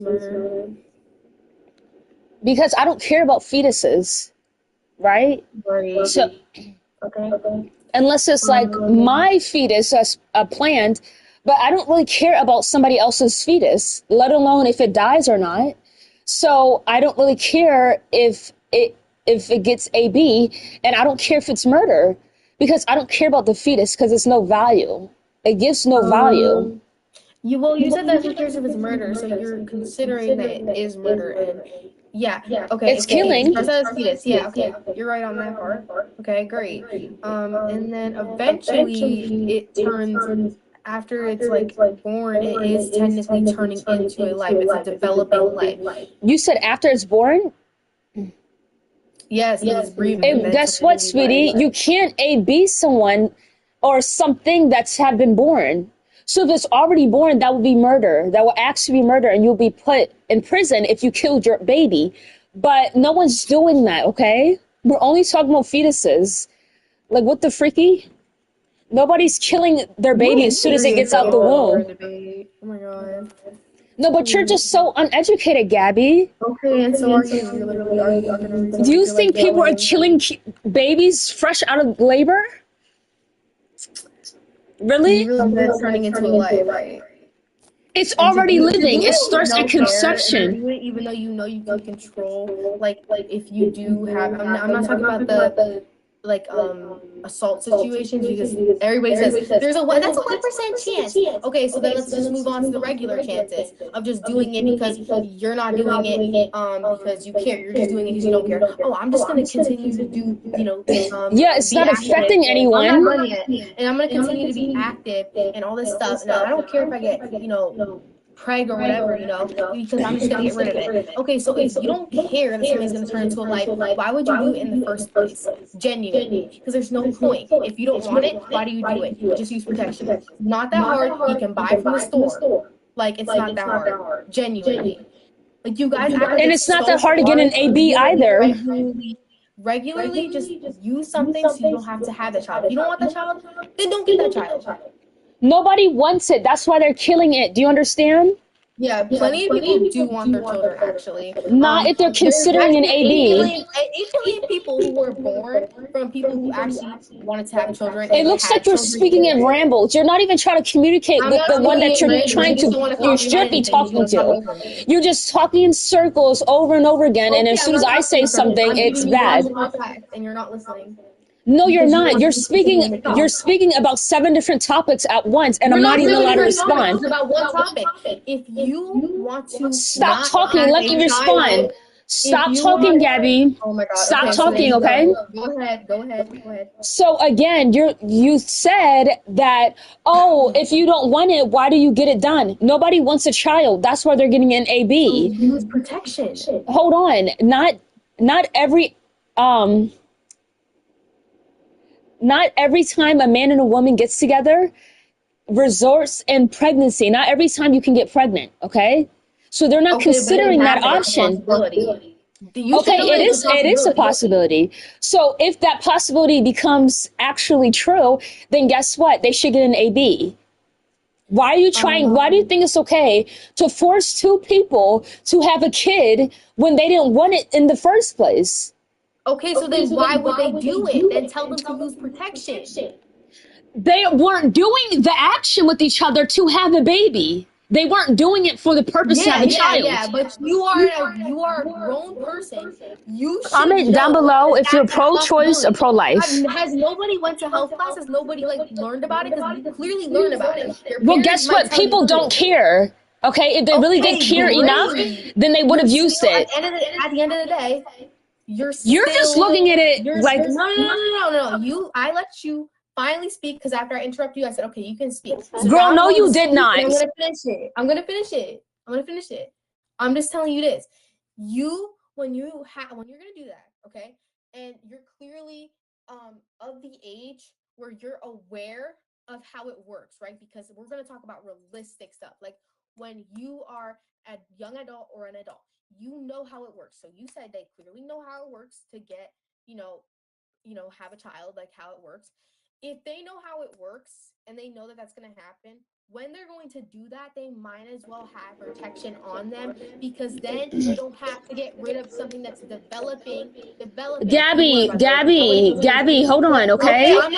murder? Because I don't care about fetuses, right? Right. So Okay. unless it's like my fetus as a plant, but I don't really care about somebody else's fetus, let alone if it dies or not. So I don't really care if it gets AB, and I don't care if it's murder because I don't care about the fetus because it's no value. It gives no value. Um, you said that who cares if it's murder, so you're considering that it is murder, and yeah, okay, It's it killing. starts out as fetus, yeah, okay, you're right on that part. Okay, great. And then eventually it turns after it's like born, it is technically turning into a life. It's a developing life. You said after it's born. Yes, because it's breathing, And then guess turning what, into life. sweetie? You can't AB someone or something that's have been born. So if it's already born, that would be murder. That will actually be murder, and you'll be put in prison if you killed your baby. But no one's doing that, okay? We're only talking about fetuses. Like, what the freaky? Nobody's killing their You baby ain't as soon as it serious gets at out the all for womb. a debate. Oh my god. No, but you're just so uneducated, Gabby. Okay, and so are you. You're literally arguing for no reason. Do Like you you're like think people are yelling. killing babies fresh out of labor? You Really? really said it's turning into a life, right? It's And already to living. do It it with starts at no care and to conception. do it even though you know you can control, like if you do have, I'm not talking about the like assault situations because everybody says there's a that's a 1% chance. Okay, so then let's just move on to the regular chances of just doing it because you're not doing it because you care. You're just doing it because you don't care. Oh, I'm just gonna continue to do, Yeah, it's be not active. affecting I'm not anyone. done yet, and I'm gonna continue to be active and all this stuff. Now I don't care if I get preg or whatever, because I'm just gonna get rid of it. Okay, so if you don't care that something's gonna turn into a life, why would you do it in the first place? Genuinely, because there's no point. If you don't want it, why do you do it? Just use protection. Not that hard. You can buy from the store. Like it's not that hard. Genuinely. Like you guys act like And it's it's not that so hard to get hard an to AB do it either. regularly, just use something so you don't have to have that child. If you don't want that child, then don't get that child. Nobody wants it. That's why they're killing it. Do you understand? Yeah, plenty of people do want their children actually. Not if they're There's considering an actually AB. 8 billion people who were born from people who actually wanted to have children It and looks had like you're children. speaking in rambles. You're not even trying to communicate I'm with not the one speaking that in you're rambles. You trying just to, don't want to you comprehend should be anything because you talking want to talk to. over me. You're just talking in circles over and over again. And Okay, as I'm soon as not I talking say in circles. something, I'm it's giving you bad. logical facts and you're not listening No, you're because you not. want You're to continue speaking, to you're talk. speaking about 7 different topics at once, and I'm We're not not even seven allowed to different topics. This respond. is about one topic. If you want to Stop not talking. have Let a me respond. child, if Stop you talking, want, Gabby. oh my God. Stop Okay, so there talking, you okay? go. Go ahead. Go ahead. Go ahead. So again, you said that, oh, if you don't want it, why do you get it done? Nobody wants a child. That's why they're getting an So AB. use protection. Hold on. Not every um not every time a man and a woman gets together resorts in pregnancy. Not every time you can get pregnant, okay? So they're not Okay, but it considering that happens. It's a option. possibility. You Okay, said earlier it's a it is a possibility. possibility. So if that possibility becomes actually true, then guess what? They should get an AB. Why do you Um, think it's okay to force two people to have a kid when they didn't want it in the first place? okay, so then why would they do it? Then tell them to use protection. They weren't doing the action with each other to have a baby. They weren't doing it for the purpose to have Yeah, a yeah, child. yeah. But you are a grown person. You should Comment down know below that if you're that's a pro-choice or possibility. pro-life. Has nobody went to health classes? Nobody like learned about it because you clearly learn about it. Your Well, parents guess might what? tell you People don't too. care. Okay, if they really did Okay, care enough, great. then they would You're have used still it. at the end of the day, you're You're just still looking at it you're like, no no no no no no. I let you finally speak because after I interrupt you, I said, okay, you can speak. So now girl, I'm no, going to you did speak and I'm not. gonna finish it. I'm gonna finish it. I'm gonna finish it. I'm just telling you this. When you're gonna do that, okay, and you're clearly of the age where you're aware of how it works, right? Because we're gonna talk about realistic stuff. Like when you are a young adult or an adult, you know how it works. So you said they clearly know how it works to get, you know, have a child, like how it works. If they know how it works and they know that that's going to happen, when they're going to do that, they might as well have protection on them, because then you don't have to get rid of something that's developing. Gabby, hold on, okay? I'm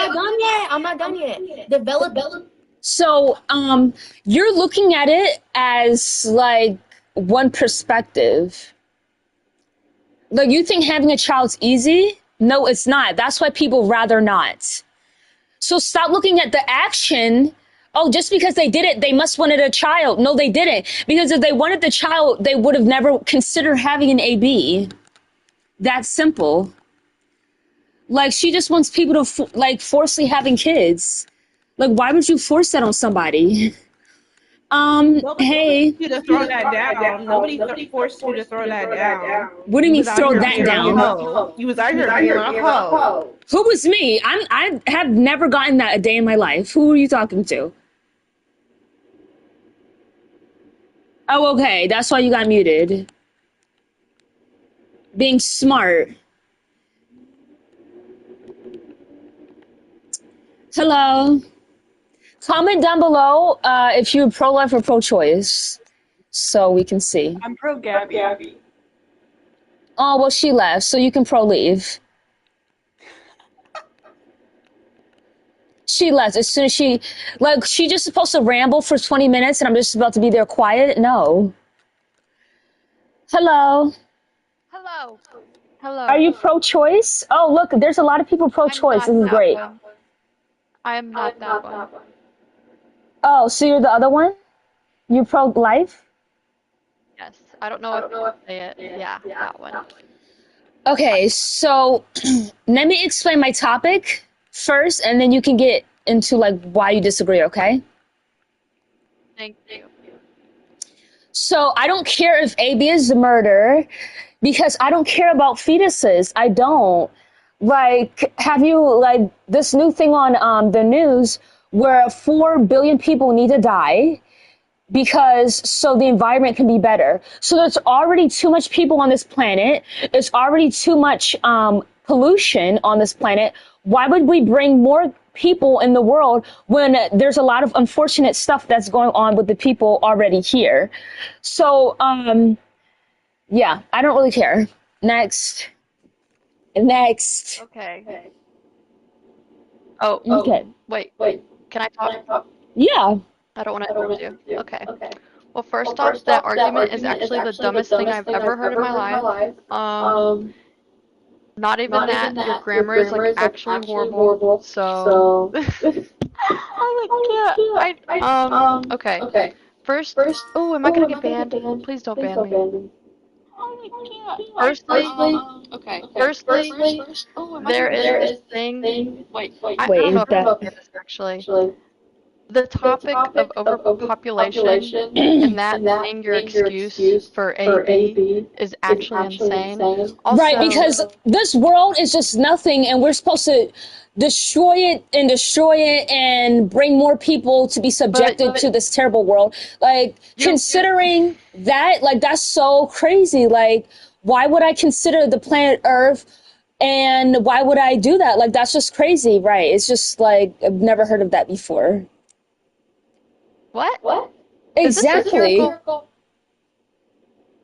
not done yet. Develop. So, you're looking at it as like one perspective. Like, you think having a child's easy? No, it's not. That's why people rather not. So stop looking at the action. Oh, just because they did it, they must wanted a child. No, they didn't. Because if they wanted the child, they would have never considered having an AB. That's simple. Like, she just wants people to forcefully having kids. Like, why would you force that on somebody? Hey. You to throw that down. Nobody forced you to throw that down. What do you mean throw that down? You was out here being a hoe. Who was me? I have never gotten that a day in my life. Who are you talking to? Oh, okay. That's why you got muted. Being smart. Hello. Comment down below if you're pro-life or pro-choice, so we can see. I'm pro Gabby. Oh, well, she left, so you can pro-leave. She left as soon as she just supposed to ramble for 20 minutes and I'm just about to be there quiet? No. Hello. Hello. Hello. Are you pro-choice? Oh, look, there's a lot of people pro-choice. This is great. I am not that one. Oh, so you're the other one? You pro-life? Yes. I don't know if you say it. Yeah, that one. Okay, so let me explain my topic first, and then you can get into like why you disagree, okay? Thank you. So I don't care if AB is murder because I don't care about fetuses. I don't. Like, have you, like, this new thing on the news where 4 billion people need to die because so the environment can be better. So there's already too much people on this planet. There's already too much pollution on this planet. Why would we bring more people in the world when there's a lot of unfortunate stuff that's going on with the people already here? So, yeah, I don't really care. Next. Okay. Oh, Okay. wait. Can I talk? Yeah. I don't want to interrupt you. Okay. Well, first off, that argument is actually the dumbest thing I've ever heard in my life. Not even that. Your grammar is like actually horrible. So I can't. Okay. First. Oh, am I gonna get banned? Please don't ban me. Firstly, there is this thing. I don't know if I can say this actually. The topic of overpopulation and that being your excuse for AB is actually insane. Also, Right, because this world is just nothing and we're supposed to destroy it and bring more people to be subjected to this terrible world. Like, considering that, like, that's so crazy. Like, why would I consider the planet Earth and why would I do that? Like, that's just crazy, right? It's just like, I've never heard of that before. what? Exactly.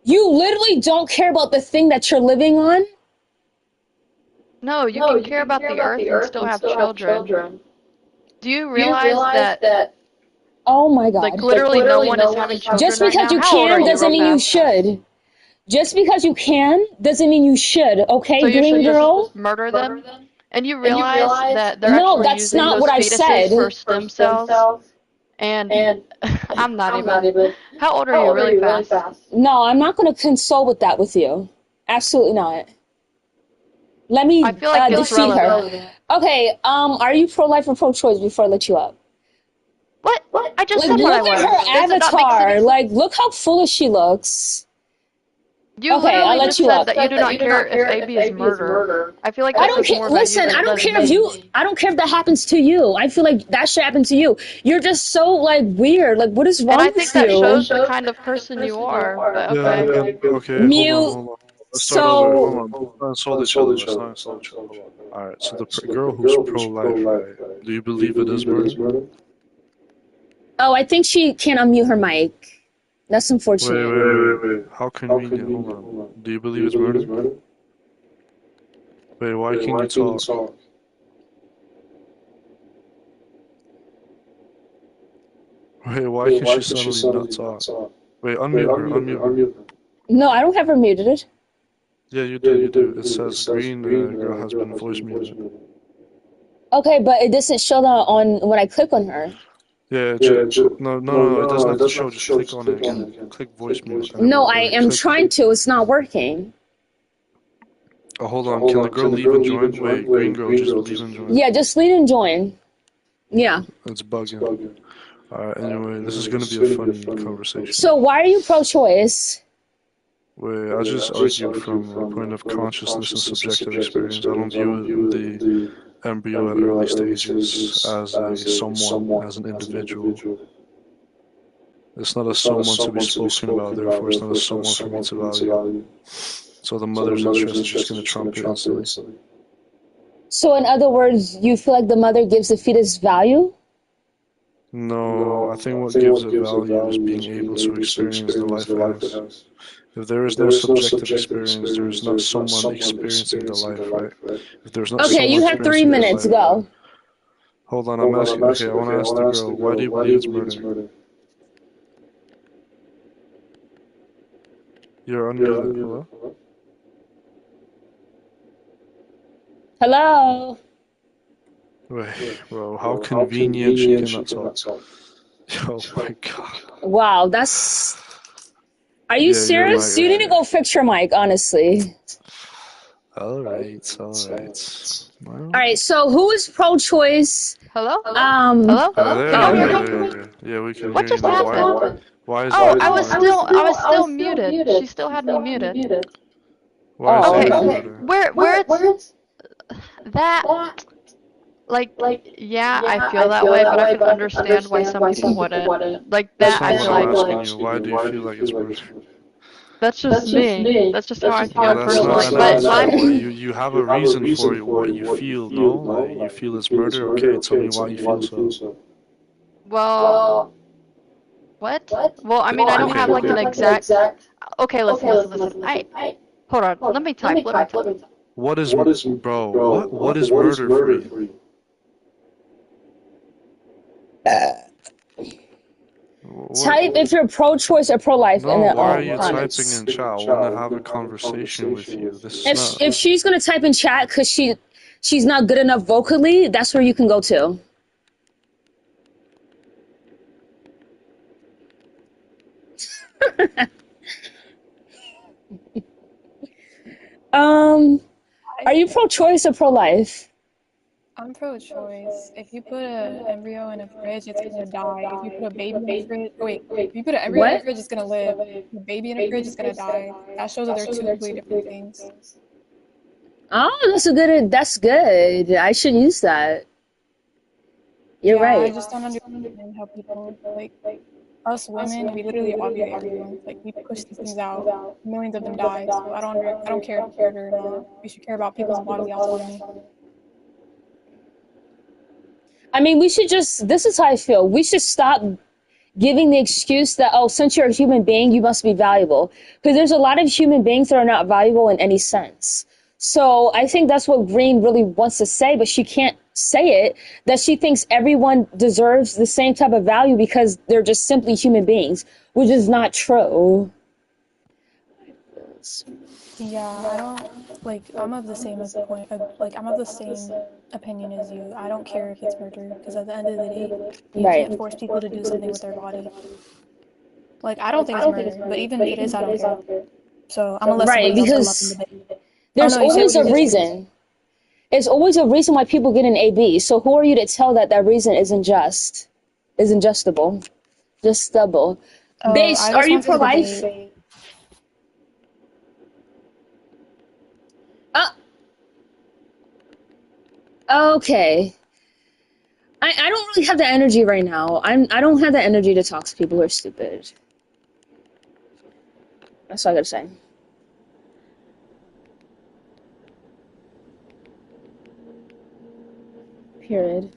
You literally don't care about the thing that you're living on? No, you can care about the Earth and still have children. Do you realize that Oh my God. like literally no one is having children Just right because now? you How old are can you, doesn't real mean you fast? should. Just because you can doesn't mean you should, okay, So you green should girl? just murder them? And you realize that they're No, actually that's using not those what I fetuses said. for stem cells? And I'm not even. How old are you really fast? No, I'm not going to console with that with you. Absolutely not. Let me I feel like it's defeat her. relevant. Okay, are you pro-life or pro-choice before I let you up? What? I just Like, said what I look at was. her Does it not make avatar. sense? Like, look how foolish she looks. You Okay, I'll literally let just you said up. that you do not care if AB is murder. I feel like I this don't is care. more about Listen, you I than don't does care if me. you. I don't care if that happens to you. I feel like that should happen to you. You're just so like weird. Like, what is And wrong I with think that you? shows the kind of person you are. But Yeah, okay. okay, Mute. hold on. Let's start over. Hold on. Let's not insult each other. Let's not insult each other. Alright, so the girl who's pro-life, right? Do you believe it is murder? Oh, I think she can't unmute her mic. That's unfortunate. Wait. How convenient. Hold on. Do you believe it's murder? Wait, why can you talk? Wait, why can she suddenly not talk? Wait, unmute her. No, I don't have her muted. Yeah, you do. It says green girl has been voice muted. Okay, but it doesn't show that on when I click on her. Yeah, no, it doesn't have to show. Just click on it again. Click voice mute. And No, it I am trying to. It's not working. Oh, hold on. Can the girl leave and join? Wait, green girl, just leave and join. Yeah, just leave and join. Yeah. It's bugging. Alright, anyway, this is gonna be a funny conversation. So why are you pro-choice? Wait, I just argue from a point of consciousness and subjective experience. I don't view the embryo at early stages as someone, as an individual. It's not a someone to be spoken about, therefore it's not a someone for me to value. So the mother's interest is just gonna trump it instantly. So in other words, you feel like the mother gives the fetus value? No, I think what gives it value is being able to experience the life it has. If there is no subjective experience, there is not someone experiencing the life, right? If there's not Okay, you have 3 minutes. Go. Hold on, I'm asking. Okay, I want to ask the girl. Why do you believe it's murder? You're unmuted. Hello. Hello. Wait, bro. How convenient she cannot talk. Oh my god. Wow, that's. Are you serious? You need to go fix your mic, honestly. Alright. All right, so who is pro-choice? Hello? Hello? Can you hear me? Yeah, we can What hear just you now. happened? Why is Oh, it I was still muted. She still had me muted. Why is Okay, murder? where it's that, like, yeah, I feel that way, but I can understand why some people wouldn't. Like that, I That's feel not like what I'm asking you. Why do you feel like it's murder? that's just me. That's just how I Yeah, feel that's personally. not an But answer. I'm You have a reason for what you feel, no? Like, you feel it's murder? Okay, tell me why you feel so. well, what? Well, I mean, I don't have like an exact. Okay, listen. Hold on. Let me type. What is, bro, what is murder for you? Type if you're pro-choice or pro-life. No, why are you typing in chat? I want to have a conversation with you. This is not... If she's gonna type in chat because she's not good enough vocally, that's where you can go to. Are you pro-choice or pro-life? I'm pro-choice. If you put an embryo in a fridge, it's gonna die. If you put a baby in a fridge, if you put an embryo in a fridge, it's gonna live. A baby in a fridge is gonna die. That shows that they're two completely different things. Oh, that's good. I should use that. You're right. I just don't understand how people like us women, we literally ovulate every month. Like we push these things out. Millions of them die. So I don't care if it's murder or not. We should care about people's bodily autonomy. I mean, this is how I feel. We should stop giving the excuse that, oh, since you're a human being, you must be valuable. Because there's a lot of human beings that are not valuable in any sense. So I think that's what Green really wants to say, but she can't say it, that she thinks everyone deserves the same type of value because they're just simply human beings, which is not true. Yeah, I'm of the same I'm of the same opinion as you. I don't care if it's murder because at the end of the day, you can't force people to do something with their body. Like I don't think it's murder, but even if it is, I don't care. So I'm gonna let somebody else come up in the debate. There's always a reason. There's always a reason why people get an AB. So who are you to tell that reason isn't justable? Base, are you pro-life? Okay. I don't really have the energy right now. I don't have the energy to talk to people who are stupid. That's all I gotta say. Period.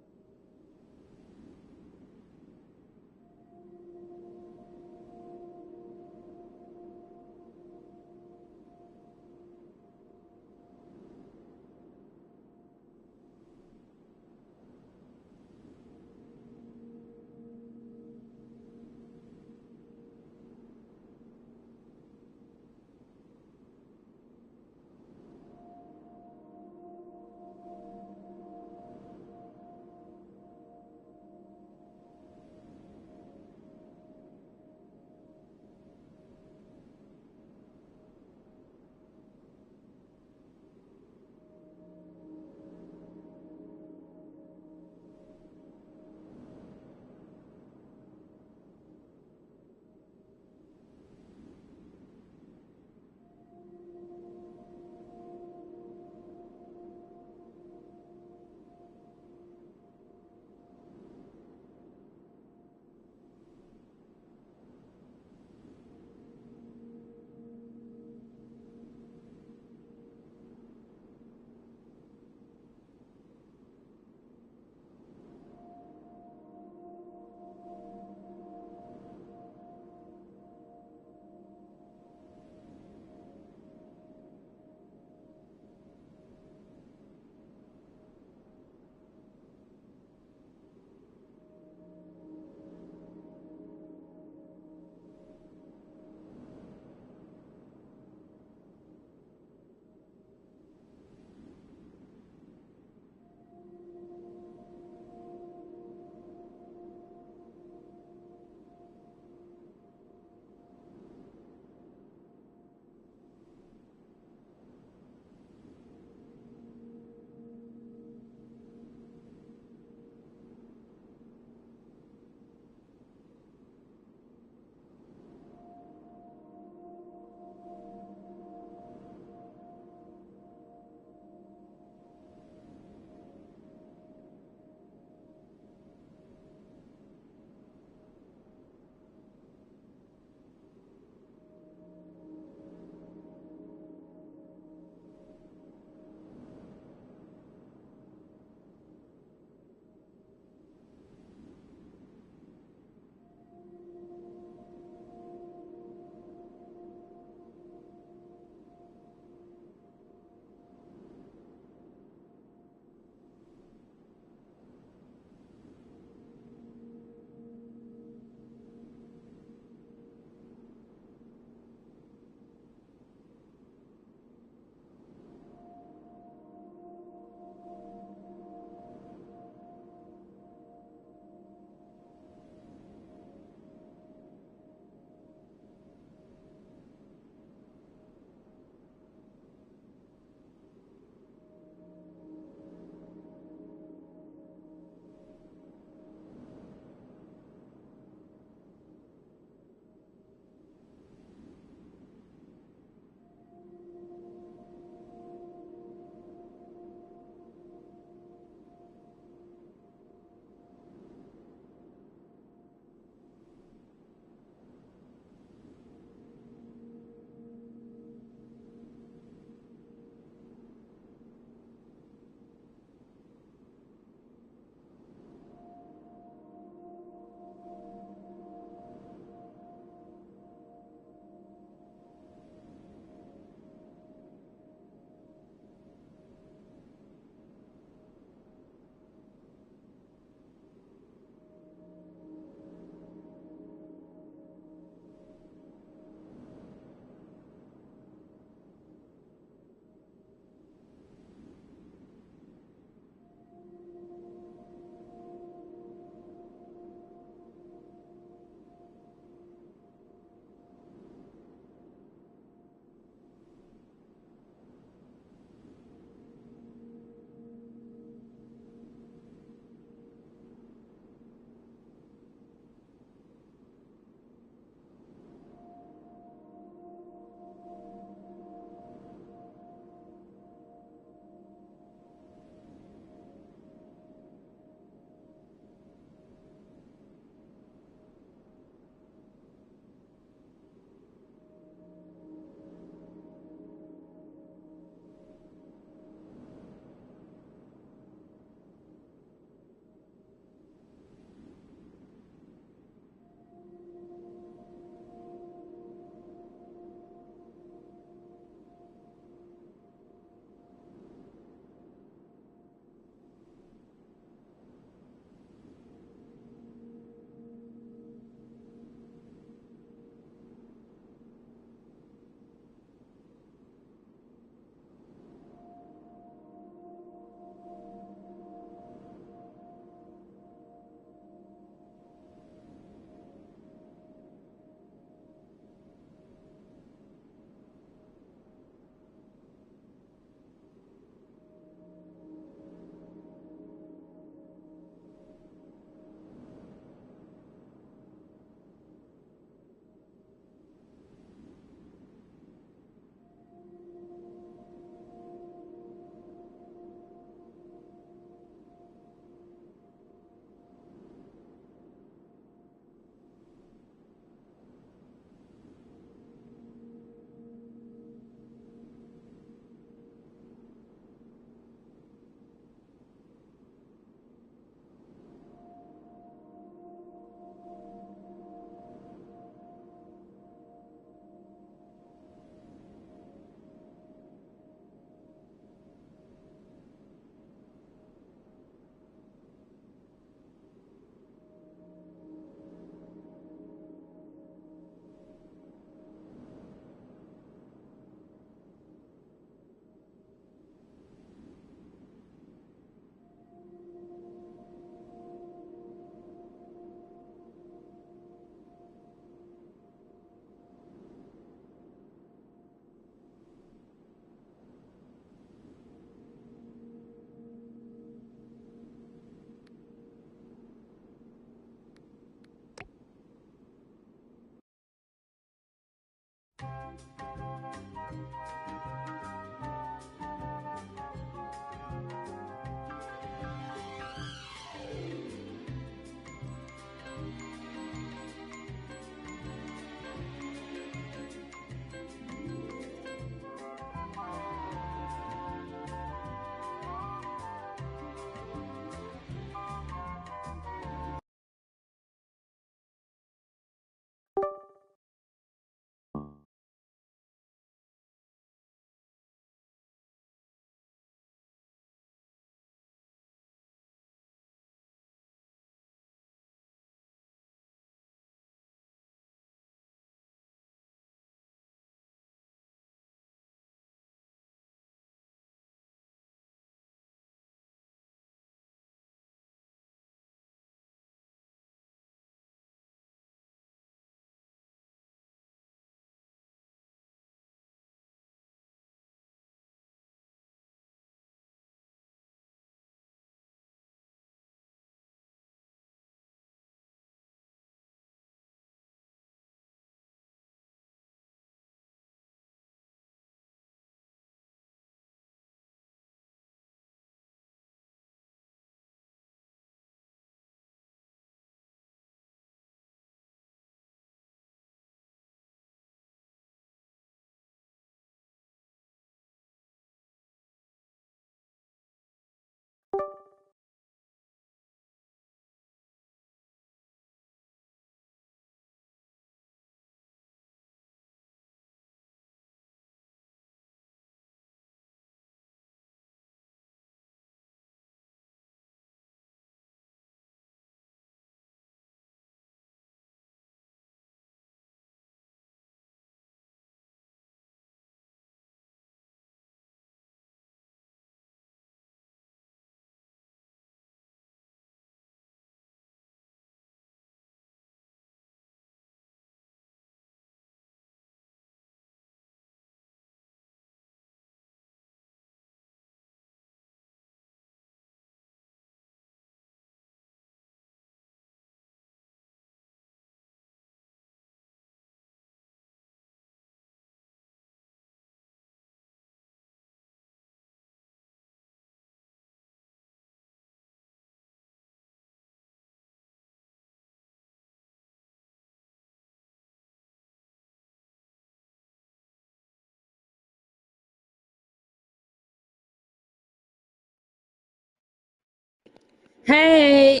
Hey.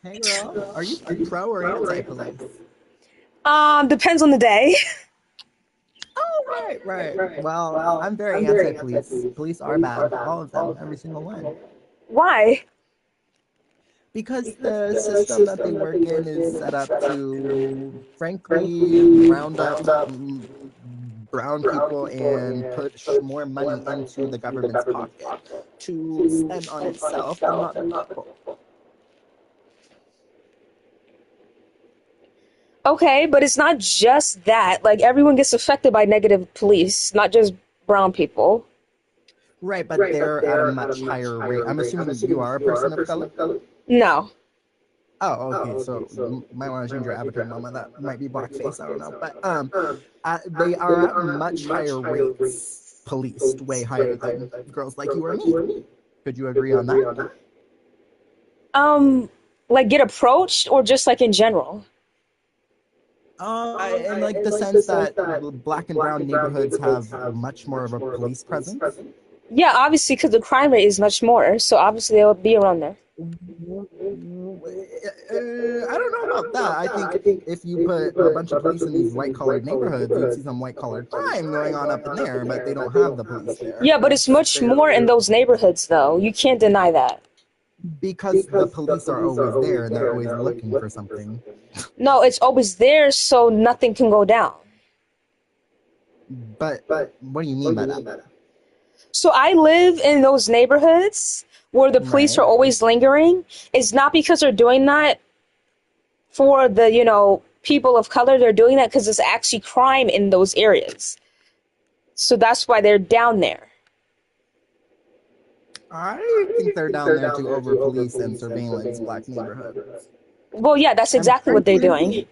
Hey girl, are you pro or anti-police? Depends on the day. Oh, right. Well, I'm very anti-police. Police are bad. All of them. Every single one. Why? Because the system that they work in is set up to, frankly, round up brown people and put more money into the government's pocket to spend on itself and not the people. Okay, but it's not just that. Like, everyone gets affected by negative police, not just brown people. Right, but they're at a much higher rate. I'm assuming you are a person of color? No. Oh, okay. So you might want to change your avatar, Mama. That might be blackface. I don't know, but they are at much higher rates, policed, way higher than girls like you or me. Could you agree on that? Like get approached or just like in general? In like the sense that black and brown neighborhoods have much more of a police presence. Yeah, obviously, because the crime rate is much more, so obviously they'll be around there. I don't know about that. I think if you put a bunch of police in these white-collared neighborhoods, you'd see some white-collared crime going on up in there, but they don't have the police there. Yeah, but it's much more in those neighborhoods, though. You can't deny that. Because the police are always there and they're always looking for something. No, it's always there, so nothing can go down. But what do you mean by that? So I live in those neighborhoods where the police are always lingering. It's not because they're doing that for the, people of color. They're doing that because it's actually crime in those areas. So that's why they're down there. I think they're down there to over-police and surveillance black neighborhoods. Well, yeah, that's exactly what they're doing.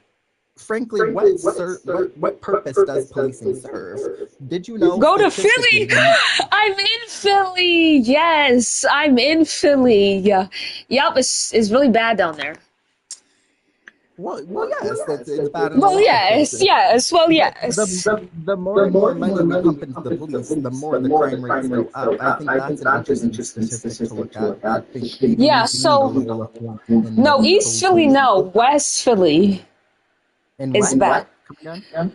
frankly, what purpose does policing serve? Did you know? Go to Philly. I'm in Philly. Yes, I'm in Philly. Yep, it's really bad down there. Well, yes, it's bad. Well, yes. Well, yes. The more and more money we pump into the police, the more the crime rates go up. I think that's an interesting statistic to look at. Yeah. So, no, East Philly, no, West Philly is bad.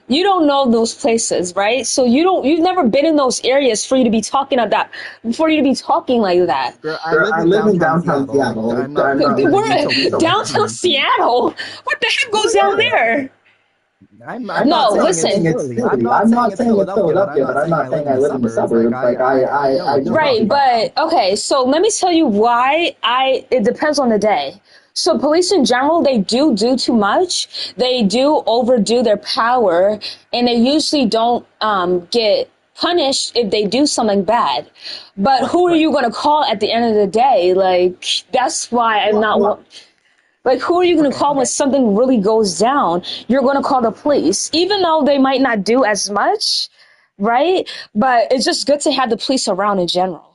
You don't know those places, right? So you've never been in those areas for you to be talking like that. Girl, I live in downtown Seattle. We're downtown Seattle. What the heck goes down there? I'm not saying it's Philadelphia, but I'm not saying I live in the suburbs. Right, but okay. So let me tell you why. It depends on the day. So police in general, they do too much. They do overdo their power, and they usually don't get punished if they do something bad. But who are you going to call at the end of the day? Like, that's why I'm not... Like, who are you going to call when something really goes down? You're going to call the police, even though they might not do as much, right? But it's just good to have the police around in general.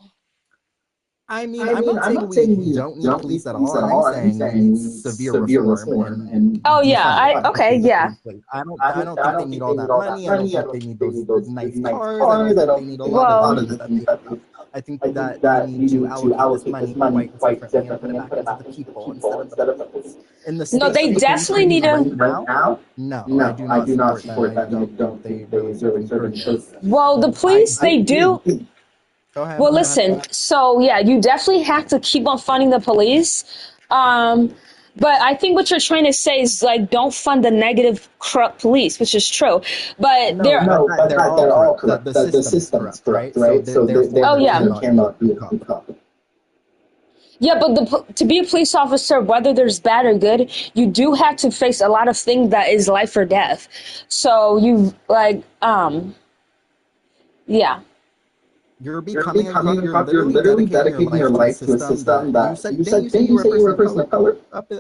I'm not saying we don't need police at all. I'm saying severe reform. And oh yeah, yeah. I don't think they need all that money. I don't think they need those nice cars. I don't think they need a lot of stuff. I think that they need to allocate this money quite differently and put it back into the people instead of the police. No, they definitely need to. No, I do not support that. Don't they really encourage those? Well, the police, they do. Well, listen, so yeah, you definitely have to keep on funding the police. But I think what you're trying to say is, like, don't fund the negative, corrupt police, which is true. But they're all corrupt. The system's corrupt, right? So oh, yeah. Cannot be corrupt. Yeah, but to be a police officer, whether there's bad or good, you do have to face a lot of things that is life or death. So you, like, yeah. You're becoming a cop. You're literally dedicating your life to a system that you said you were a person of color up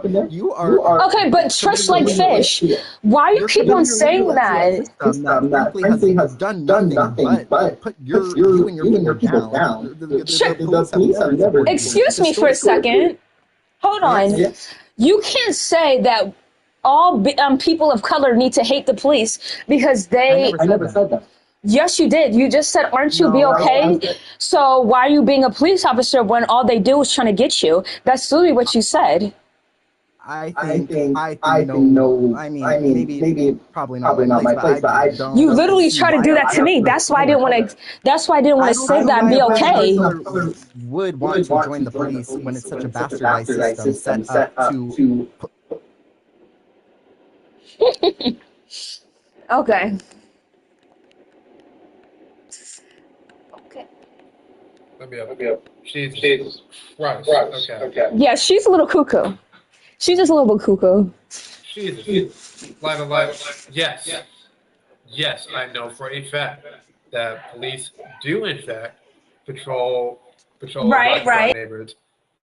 in there. You are okay, but Trish like fish. Why do you keep on saying that? That frankly has done nothing but put you and your people down. The police have never. Excuse me for a second. Hold on. Yes. You can't say that all people of color need to hate the police because they. I never said that. Yes, you did. You just said, aren't you okay? So why are you being a police officer when all they do is trying to get you? That's literally what you said. I think no. I mean, maybe probably not my place, but I don't. You literally try to do that to me. That's why I didn't want to. That's why I didn't want to say that and be okay. Would want to join the police when it's such a bastardized system set up to. Okay. Let me up. She's right. Okay. Yeah, she's a little cuckoo. She's just a little bit cuckoo. Jesus. Live. Yes, I know for a fact that police do in fact patrol right. neighborhoods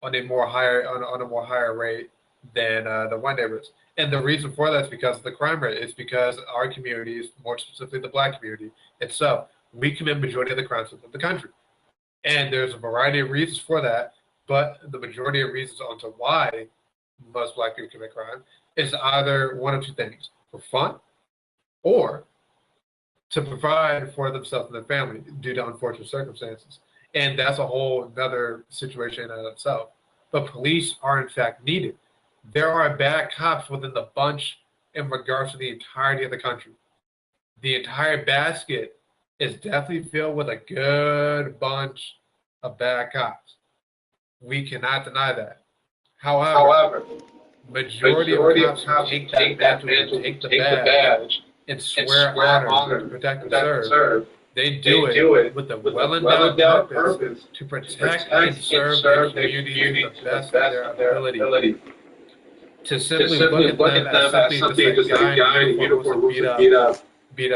on a more higher rate than the white neighborhoods. And the reason for that is because of the crime rate. It's because our communities, more specifically the black community itself, we commit majority of the crimes of the country. And there's a variety of reasons for that, but the majority of reasons onto why most black people commit crime is either one of two things: for fun, or to provide for themselves and their family due to unfortunate circumstances. And that's a whole other situation in itself. But police are in fact needed. There are bad cops within the bunch in regards to the entirety of the country. The entire basket is definitely filled with a good bunch of bad cops. We cannot deny that. However, majority of cops who take that mantle, take the badge, and swear honor to protect and serve, they do it with a well-endowed purpose to protect and serve their community to the best of their ability. To simply look at them as simply just a guy in uniform who beat up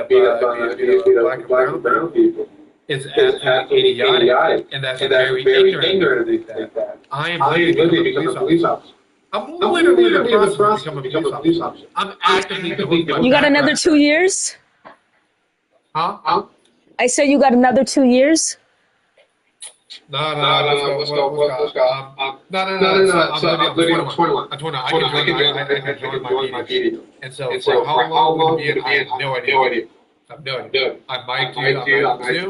black and brown people is absolutely idiotic, and that's very ignorant to think that. I am literally becoming a police officer. I'm literally in the process of becoming a police officer. I'm actively doing my You got background. another 2 years? Huh? I said you got another 2 years? No, let's go. No. So I'm literally 21. I'm 21. I can join my media. And so for how long will it be? I have no idea. I might do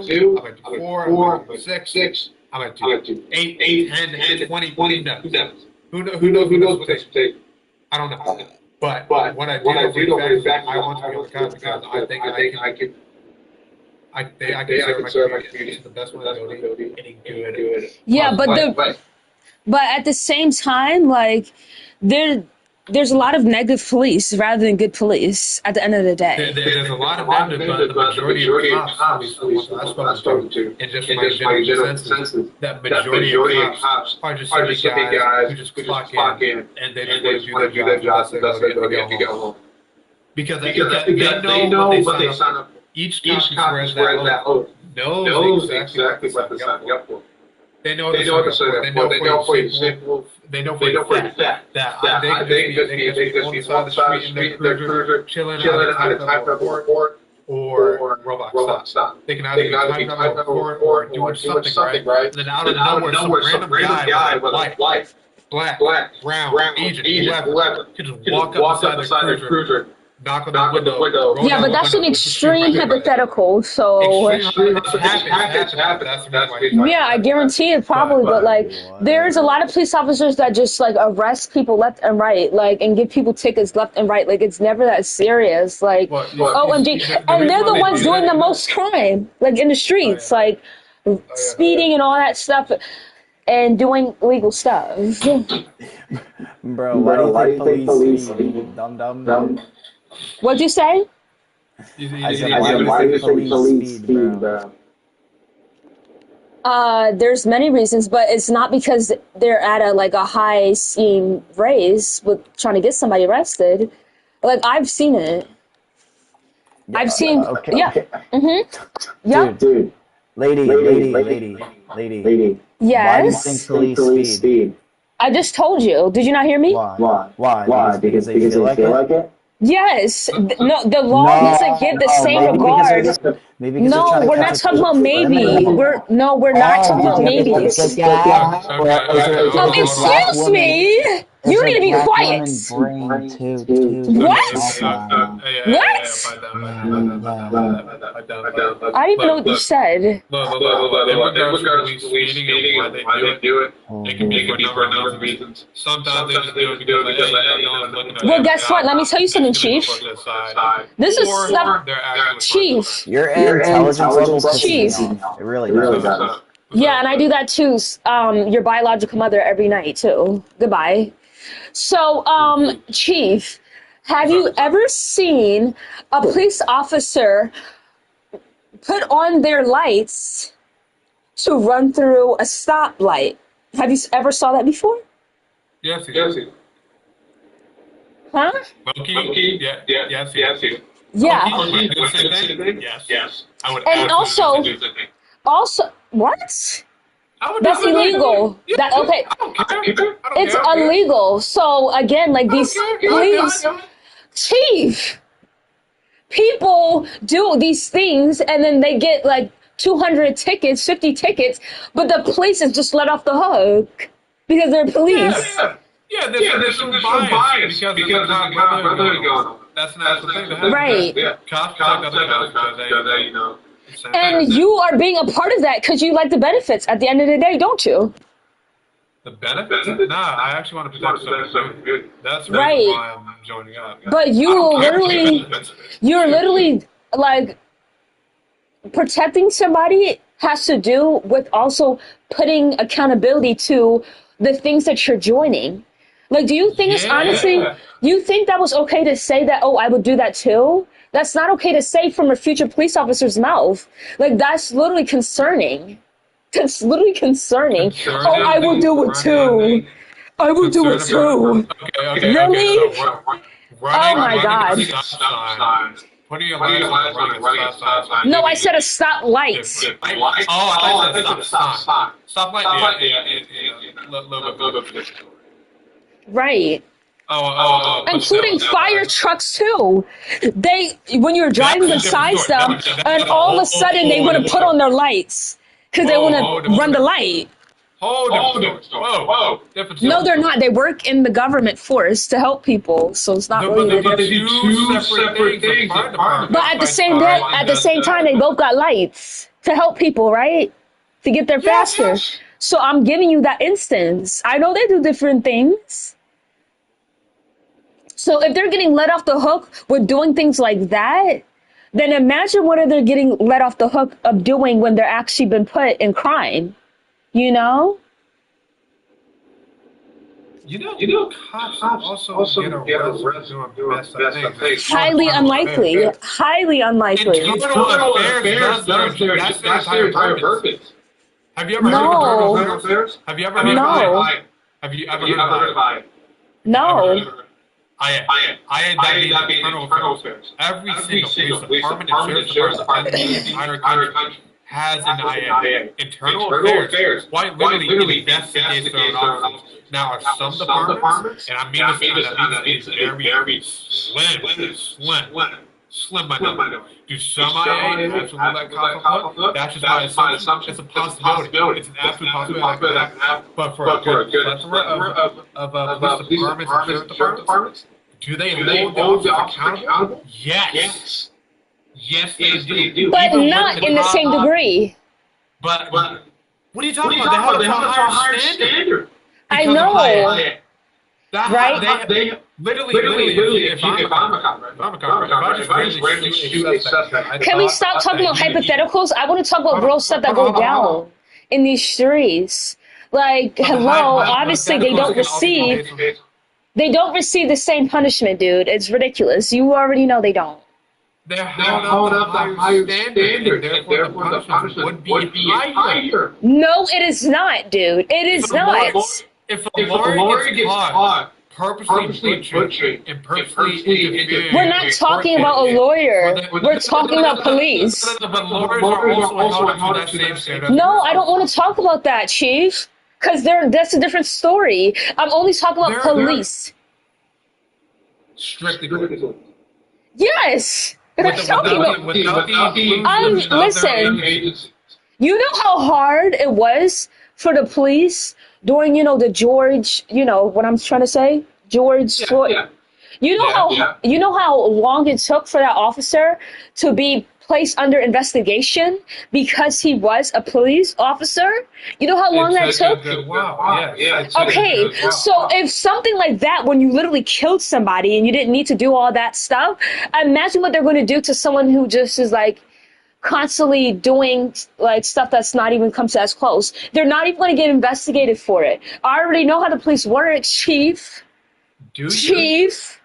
2. I might do 4. I might do 6. I might do 8, 10, 20. Who knows what this will take? I don't know. But what I do know is that I want to be on the couch because I think I can. I can serve my community to the best of my ability and good. Yeah, but at the same time, like there's a lot of negative police rather than good police at the end of the day. There's a lot of negative, but the majority of cops, at least the ones I've spoken to, and just my general consensus, that majority of cops are just simply guys who just clock in and they just want to do their jobs and thus they go home. Because they know what they sign up for. Each cop wears that oath. Knows exactly what they're signing up for. They know for example, they know for a fact that they can just be on the side of the street in their cruiser, chilling at a type of report or robot stop. They can either be typing up a report or doing something right. And then out of nowhere, some random guy with a light, black, brown, Asian, whoever, can just walk up the side of the cruiser. Knock on the window. Yeah, but that's an extreme hypothetical. So yeah, I guarantee it probably. But like, there's a lot of police officers that just like arrest people left and right, like, and give people tickets left and right. Like, it's never that serious. Like, OMG, and they're the ones doing the most crime, like in the streets, like speeding and all that stuff. And doing illegal stuff. Bro, why do you think police speed? Dumb. What'd you say? I said, why do you think police speed, bro? There's many reasons, but it's not because they're at a high steam race with trying to get somebody arrested. Like, I've seen it. Yeah, I've seen, okay. Yeah. Mm-hmm. Yeah. Dude. Lady. Yes. Why do you think police speed? I just told you. Did you not hear me? Why? Because they feel like it? Yes. No, the law doesn't give the same regard. No, we're not talking about maybe. We're not talking about maybes. Excuse me. You need to be quiet. What? I don't even know what you said. In regards to speeding and why they do it, it can be for a number of reasons. Sometimes they just do it because no one's looking at them. Well, guess what? Let me tell you something, Chief. This is stuff. Chief. Your intelligence level Chief. It really does. Yeah, and I do that too. Your biological mother every night too. Goodbye. So, Chief, have you ever seen a police officer put on their lights to run through a stoplight? Have you ever saw that before? Yes. Huh? Monkey? Yes. Yeah. Yes. I would And also, what? That's illegal. Okay. It's illegal. So again, like these police, Chief, people do these things and then they get like 200 tickets, 50 tickets, but the police is just let off the hook because they're police. Yeah, there's some bias because there's not brotherhood going on. That's not the thing to happen. Right. Cops protect other cops because they, And you are being a part of that because you like the benefits at the end of the day, don't you? The benefits? Nah, I actually want to protect something good. That's right. Why I'm joining up. But you're literally like protecting somebody has to do with also putting accountability to the things that you're joining. Like, do you think it's honestly, you think that was okay to say that, oh, I would do that too? That's not okay to say from a future police officer's mouth. Like, that's literally concerning. That's literally concerning. Oh, I will do it too. I will do it too. Okay, really? So Oh my God. Putting your lights on running a stop sign. No, I said a stoplight. I said stop sign. Stoplight, yeah. A little bit. Right. Including but fire trucks too. When you're driving beside them, and all of a sudden they want to put on their lights because they want to run the light. Whoa. Different story. No, they're not. They work in the government force to help people, so it's not really. But they do two separate things. But at the same time, they both got lights to help people, right? To get there faster. Yes. So I'm giving you that instance. I know they do different things. So if they're getting let off the hook with doing things like that, then imagine what they're getting let off the hook of doing when they're actually been put in crime. You know? Cops also get arrested doing messed up things. Highly unlikely. Highly unlikely. Internal affairs does that's their entire purpose. Have you ever heard No. of internal affairs? Have you ever heard No. of it? Have you ever heard of it? No. I that being internal affairs. Every single police department and sheriff's department in the entire country has an IA. Internal affairs. Why literally investigates their own officers. Now, some departments, and I mean this very slim minority. Do some IA absolutely let cops off hook? That's just my assumption. It's a possibility. It's an absolute possibility. But for a good plethora of police departments and sheriff departments, do they hold the officers accountable? Yes. Yes, they do. But not in the same degree. But what are you talking about? They have a higher standard. I know. Right? They literally, if I'm a cop, if I just randomly shoot a suspect. Can we stop talking about hypotheticals? I want to talk about real stuff that go down in these streets. Like, hello, obviously they don't receive the same punishment, dude. It's ridiculous. You already know they don't. They're held up the higher standard, therefore the punishment would be higher. No, it is not, dude. It is not. If a lawyer gets caught purposely butchering and purposely interfering. We're not talking about a lawyer. We're talking about police. But lawyers are also held to that same standard. No, I don't want to talk about that, Chief. Because that's a different story. I'm only talking about police. Strictly police. Yes. Listen, you know how hard it was for the police during, the George, what I'm trying to say? George Floyd. Yeah. You know how long it took for that officer to be placed under investigation because he was a police officer? You know how long that took? Okay, so if something like that, when you literally killed somebody and you didn't need to do all that stuff, imagine what they're going to do to someone who just is like constantly doing like stuff that's not even comes as close. They're not even going to get investigated for it. I already know how the police work, Chief. Do you? Chief.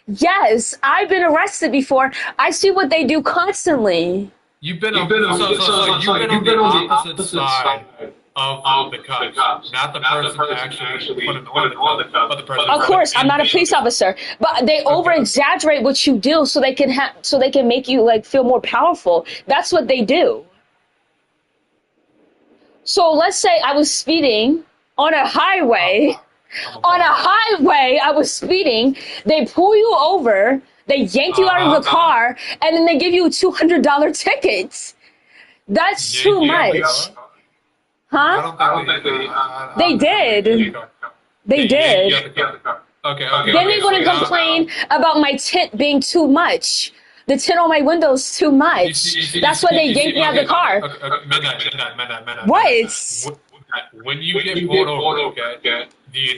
Yes, I've been arrested before. I see what they do constantly. You've been on the opposite side of the cops, not the person actually putting on the cops, but the person. Of course, I'm not a police officer, but they over exaggerate what you do so they can make you like feel more powerful. That's what they do. So let's say I was speeding on a highway. I was speeding. They pull you over. They yank you out of the car, and then they give you a $200 ticket. That's too much. Huh? They did. They did. Okay. Then they're going to complain about my tint being too much. The tint on my windows too much. That's why they yanked me out of the car. Midnight. What? When you get pulled over, okay, the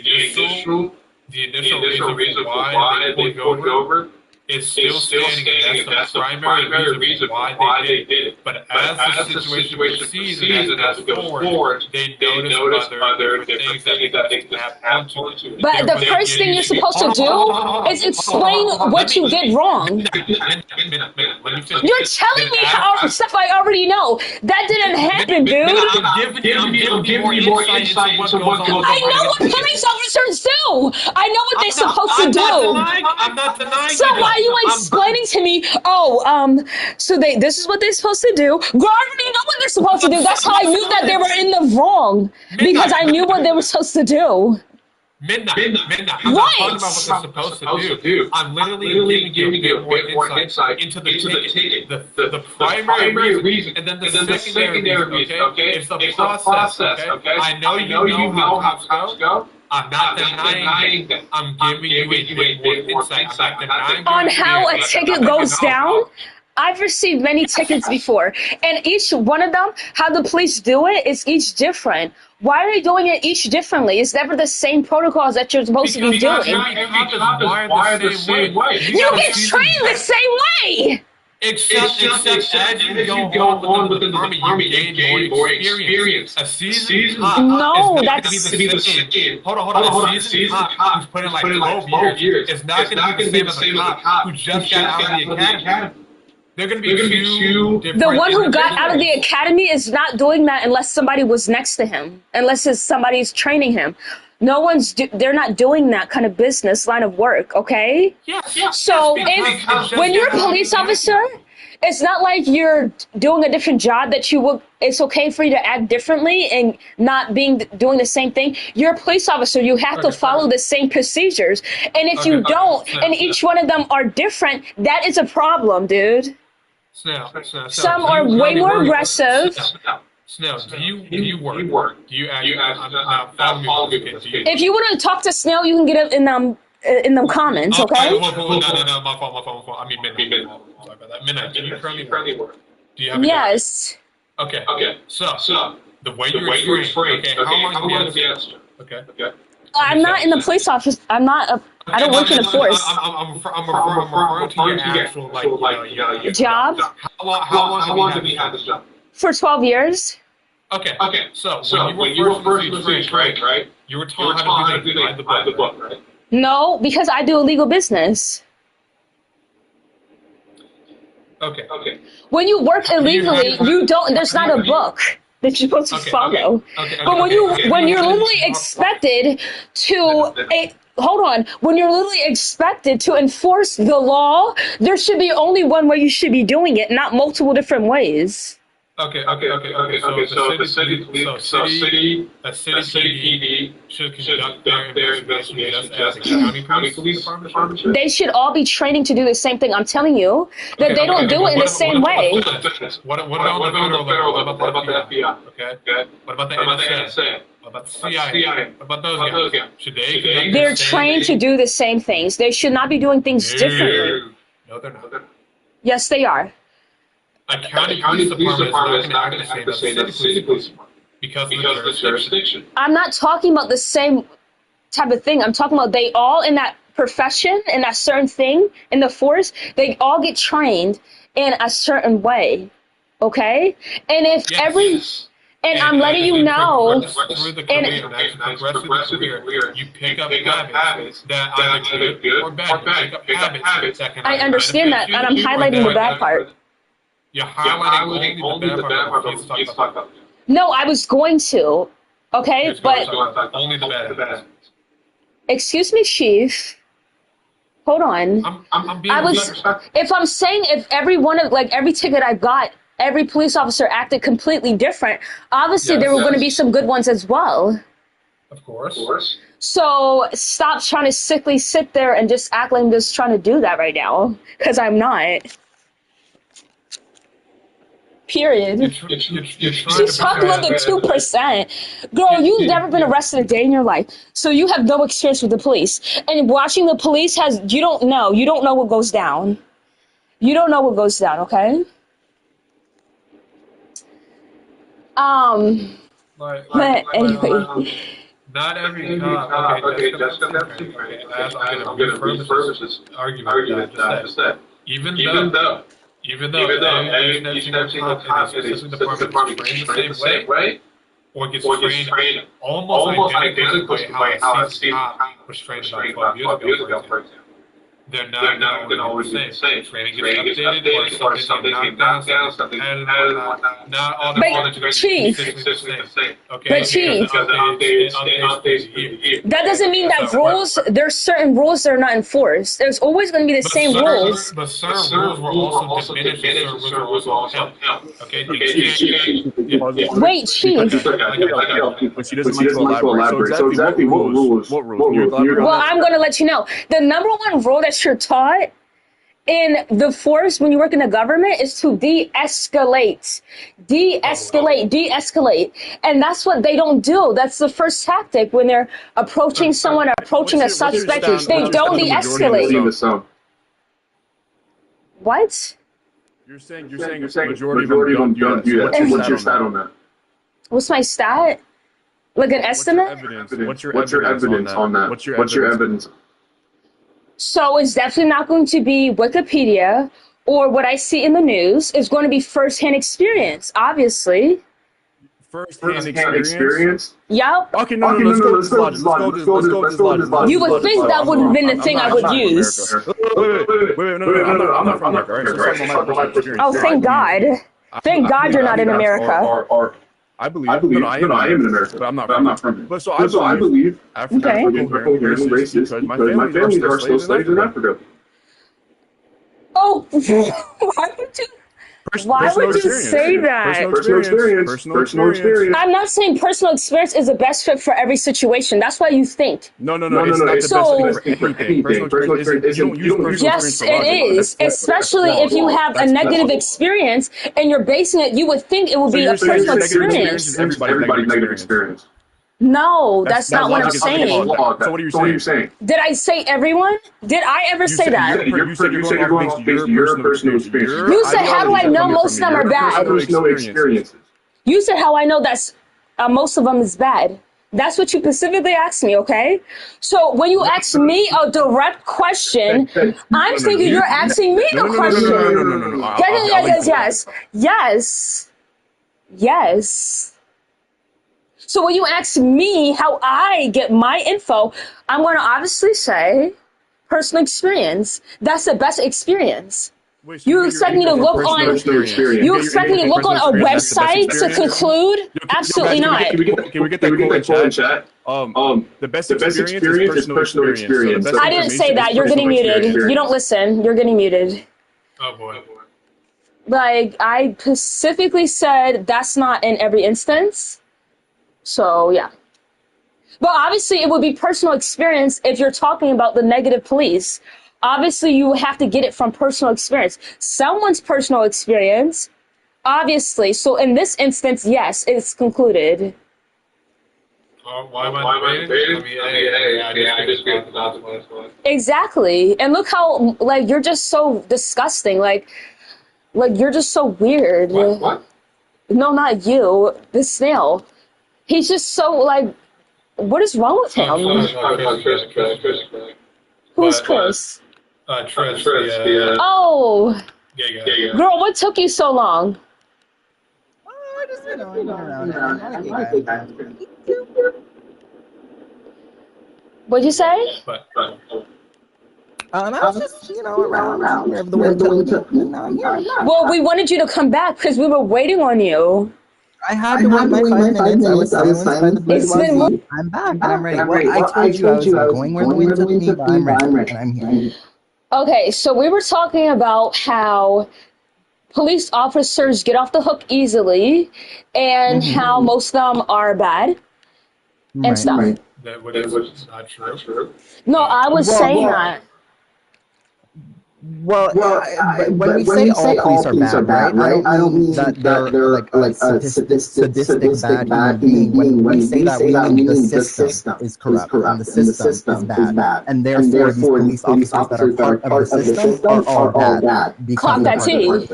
initial reason why they pulled you over is still standing, and that's the primary reason why they did it. But as the situation proceeds and as it goes forward, they notice other different things that they have happened to. But the first thing you're supposed to do is explain what you did wrong. You're telling me stuff I already know. That didn't happen, dude. I'm giving you more insight into what goes on. I know what police officers do. I know what they're supposed to do. I'm not denying. So why are you explaining to me? So this is what they're supposed to do. Girl, I already know what they're supposed to do. That's how I knew that they were in the wrong, because I knew what they were supposed to do. Midnight. I'm What? not talking about what they're supposed to do. I'm literally giving you a bit more insight into the ticket, the primary reason, and then the secondary reason, okay? It's the process, okay? I know you know how cops go. I'm not denying that. I'm giving you a bit more insight. I'm not denying On how a ticket goes down? I've received many tickets before, and each one of them, how the police do it, is each different. Why are they doing it each differently? It's never the same protocols that you're supposed to be doing. Every cop is wired the same way. You get trained the same way! Except as you go on within the army, you gain more experience. A seasoned cop No, is not that's... going to be the same. Hold on. A seasoned cop who's put in like 12 years is not going to be the same as a cop who just got out of the academy. They're going to be two different. The one who got out of the academy is not doing that unless somebody was next to him, unless somebody's training him. They're not doing that kind of business line of work, okay? Yes. So when you're a police officer, it's not like you're doing a different job that it's okay for you to act differently and not doing the same thing. You're a police officer. You have to follow the same procedures. And if you don't, and each one of them are different, that is a problem, dude. Some are way more aggressive. Snail, do you work? Do you act? I'm following me. If you want to talk to Snail, you can get it in them comments, okay? No, my fault. I mean, Midnight. Sorry about that. Midnight, do you currently work? Do you have a job? Yes. Okay. So, the way you're trained, okay, how long have you been at this? Okay. I'm not in the police office. I don't work in the force. I'm referring to your actual, job? How long have you had this job? For 12 years. Okay. So when you were first in the trained, right? You were taught how to do the book, right? No, because I do illegal business. Okay. When you work illegally, there's not a book that you're supposed to follow. But when you're literally expected to when you're literally expected to enforce the law, there should be only one way you should be doing it, not multiple different ways. Okay. So the city PD should conduct their investigation just as the county police department. They should all be training to do the same thing. I'm telling you that they don't do it in the same way. What about the federal level? What about the FBI? Okay. What about the NSA? What about the CIA? What about those guys? Should they? They're trained to do the same things. They should not be doing things differently. No, they're not. Yes, they are. A county police department is not going to act the same as a city police department because of the jurisdiction. I'm not talking about the same type of thing. I'm talking about they all in that profession, in that certain thing, in the force, they all get trained in a certain way. Okay? And if I'm letting you know, you pick up habits that either good or bad. I understand that, and I'm highlighting the bad part. You're highlighting only the bad part. No, I was going to. Okay, but only the bad. Excuse me, Chief. Hold on. If I'm saying if every ticket I got, every police officer acted completely different, obviously there were going to be some good ones as well. Of course. So stop trying to sickly sit there and just act like I'm just trying to do that right now, because I'm not. Period. She's talking about the 2%. Girl, you've never been arrested a day in your life, so you have no experience with the police. And watching the police you don't know what goes down. You don't know what goes down, okay? But anyway. Not every cop. Okay, just I'm going to refurbish this argument that I just said. Even though each cop in a specific department is trained the same way, or gets trained almost identically to how a seasoned cop was trained about 12 years ago, for example. they're not going to always be the same. Training gets updated, or something gets knocked down, something added and whatnot. Not all the knowledge is going to be consistently the same. Okay? But Chief, that doesn't mean that rules, there's certain rules that are not enforced. There's always going to be the same rules. But certain rules were also diminished, and certain rules were also upheld. Okay? Wait, Chief. But she doesn't like to elaborate. So exactly what rules? What rules? Well, I'm going to let you know. The number one rule that you're taught in the force when you work in the government is to de-escalate. De-escalate. And that's what they don't do. That's the first tactic when they're approaching someone or approaching a suspect. They don't de-escalate. What? You're saying majority of them don't do that. What's your stat on that? What's my stat? Like an estimate? What's your evidence on that? What's your evidence? So it's definitely not going to be Wikipedia or what I see in the news. It's going to be first-hand experience, obviously. First-hand experience? Yep. Okay, no, let's go with this logic. You would think that would have been the thing I would use. Wait, no, I'm not from America. Oh, thank God. Thank God you're not in America. I believe. No, I am in America, but I'm not from it. But so I believe African are racist because my family are still slaves in Africa. Oh, why would you say that? Personal experience. I'm not saying personal experience is the best fit for every situation. That's why you think. No. It's not the best thing for anything. Personal experience you don't use personal experience for logic. Yes, it is. Especially if you have a negative experience and you're basing it, you would think it would be a personal experience. Everybody's negative experience. No, that's not what I'm saying. So what are you saying? Did I say everyone? Did I ever say that? You said you're going off based on your personal experience. You said, how do I know most of them are bad? You said how I know that's most of them is bad. That's what you specifically asked me, okay? So when you ask me a direct question, I'm thinking you're asking me the question. Yes. So when you ask me how I get my info, I'm going to obviously say personal experience. That's the best experience. You expect me to look on a website to conclude? Absolutely not. Can we get that quote in chat? The best experience is personal experience. I didn't say that. You're getting muted. You don't listen. You're getting muted. Oh boy. Like, I specifically said that's not in every instance. So, yeah. But obviously, it would be personal experience if you're talking about the negative police. Obviously, you have to get it from personal experience. Someone's personal experience, obviously. So, in this instance, yes, it's concluded. Why am I debating? Exactly. And look how, like, you're just so disgusting. Like you're just so weird. What? No, not you. The snail. He's just so, like, what is wrong with him? Who's Chris? Trish. Oh. Yeah. Girl, what took you so long? I just, around. What'd you say? I was just, around wherever the wind took me. Well, we wanted you to come back because we were waiting on you. I had to wait my 5 minutes. I was silenced by the bourgeoisie. I'm back and I'm ready. Well, I told you I was going where the wind took me, but I'm ready and I'm here. Okay, so we were talking about how police officers get off the hook easily and how most of them are bad and stuff. Right. That was not true. No, I was saying that. Well, when we say all police are bad, right? I don't mean that they're like a sadistic bad human being. When we say that, we mean the system is corrupt and the system is bad. And therefore, these police officers that are part of the system are all bad. Clock that T. Okay.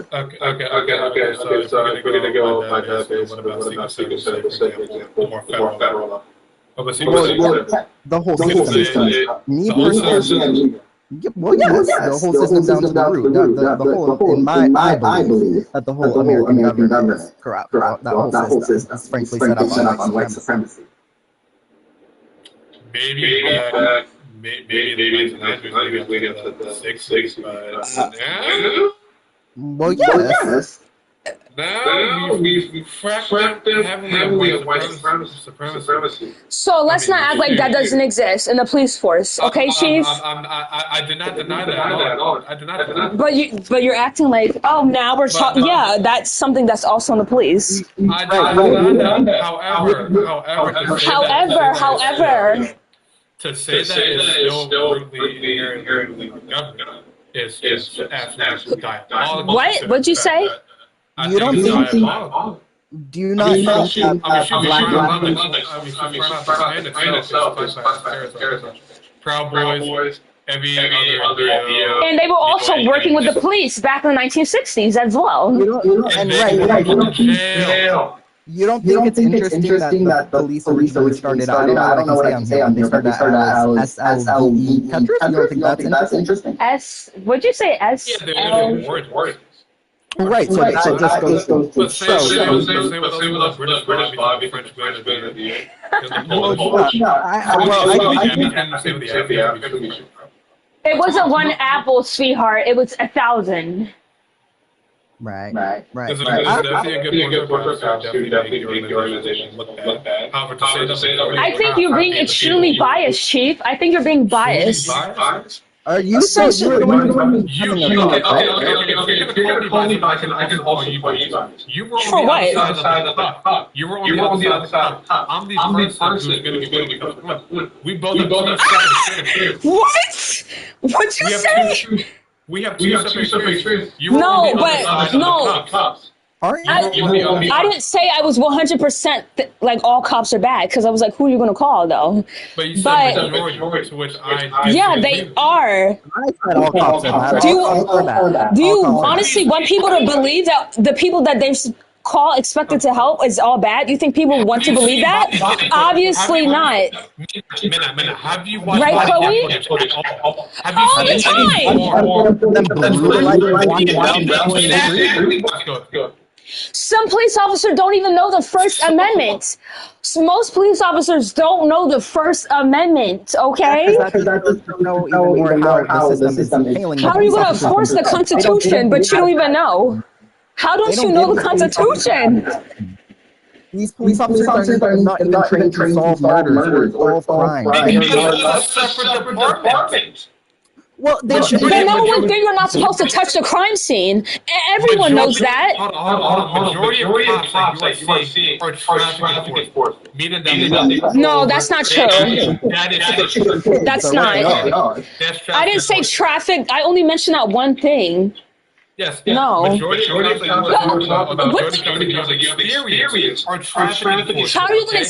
So we're gonna go about Secret Service, for example, more federal. The whole system. Me personally. Well, yes, the whole system down to the root. The whole, in I believe that the whole American government is corrupt. That whole system is frankly set up on white supremacy. Maybe maybe in the 1990s leading up to the 60s, but now. Well, yes. Now we've fracked them heavily of white supremacy. So let's not act like that doesn't exist in the police force, okay, Chief? I did not deny that at all. I did not deny that. But you're acting like, oh, now we're talking. Yeah, that's something that's also in the police. I did not deny that. However, to say that it's still rudely inherently government is absolutely diabolical. What? What'd you say? You don't think? Do you not think that Proud Boys, every other, and they were also working with the police back in the 1960s as well. You don't think it's interesting that the police originally started out? I don't know what I can say on here, but they started out as SLE countries. You don't think that's interesting? What'd you say? Right, so that just goes to show. It wasn't one apple, sweetheart. It was 1,000. Right. There's definitely a good point to make the organization look bad. However, to say that I think you're being extremely biased, Chief. I think you're being biased. Are you saying you're the one you can call me back and I can also call you biased. You were on the other side of the cup. You were on the other side of the cup. I'm the person who's going to be good. We both have separate. What? What'd you say? We have two separate experiences. No, but no. I didn't say I was 100% like all cops are bad, because I was like, who are you going to call though? But you said majority, to which I yeah, they are. I said all cops are bad. Do you honestly want people to believe that the people that they call expected to help is all bad? You think people want to believe that? Obviously not. Have you watched right, Chloe? All the time. Some police officers don't even know the First Amendment. Most police officers don't know the First Amendment, okay? How are you going to enforce the Constitution, but you don't even know? How don't you know the Constitution? These police officers are not even trained to solve murders or crimes. It's a separate department. Well, the number one thing, you're not supposed to touch the crime scene. Everyone knows that. Majority of cops that you are seeing are traffic enforcement. No, that's not true. That's not. I didn't say traffic. I only mentioned that one thing. Yes. No. How are you going to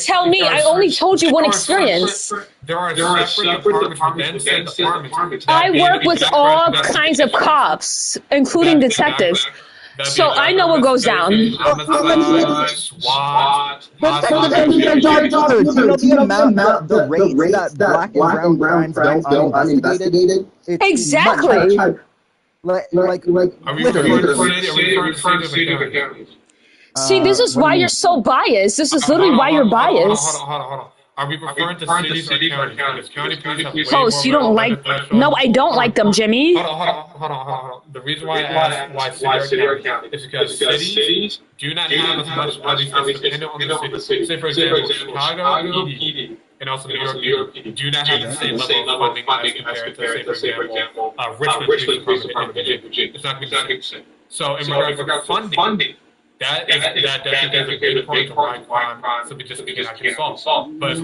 tell me? I only told you one experience. There are separate departments. I work with all kinds of cops, including detectives. So I know what goes down. Do you know the rate that black and brown crimes go uninvestigated? Exactly. Like, see, this is why you're so biased. This is literally why you're biased. Hold on. Are we referring to cities or counties? Because county police have way Host, you more don't like. No, I don't like them, Jimmy. Hold on. The reason why I asked why city or county is because cities do not have as much money dependent on the city. Say, for example, Chicago PD and also New York PD do not have the same level of funding as compared to, say, for example, Richmond Police Department in Virginia. It's not going to be the same. So in regards to funding, that is a big part of why crime simply just cannot solve. But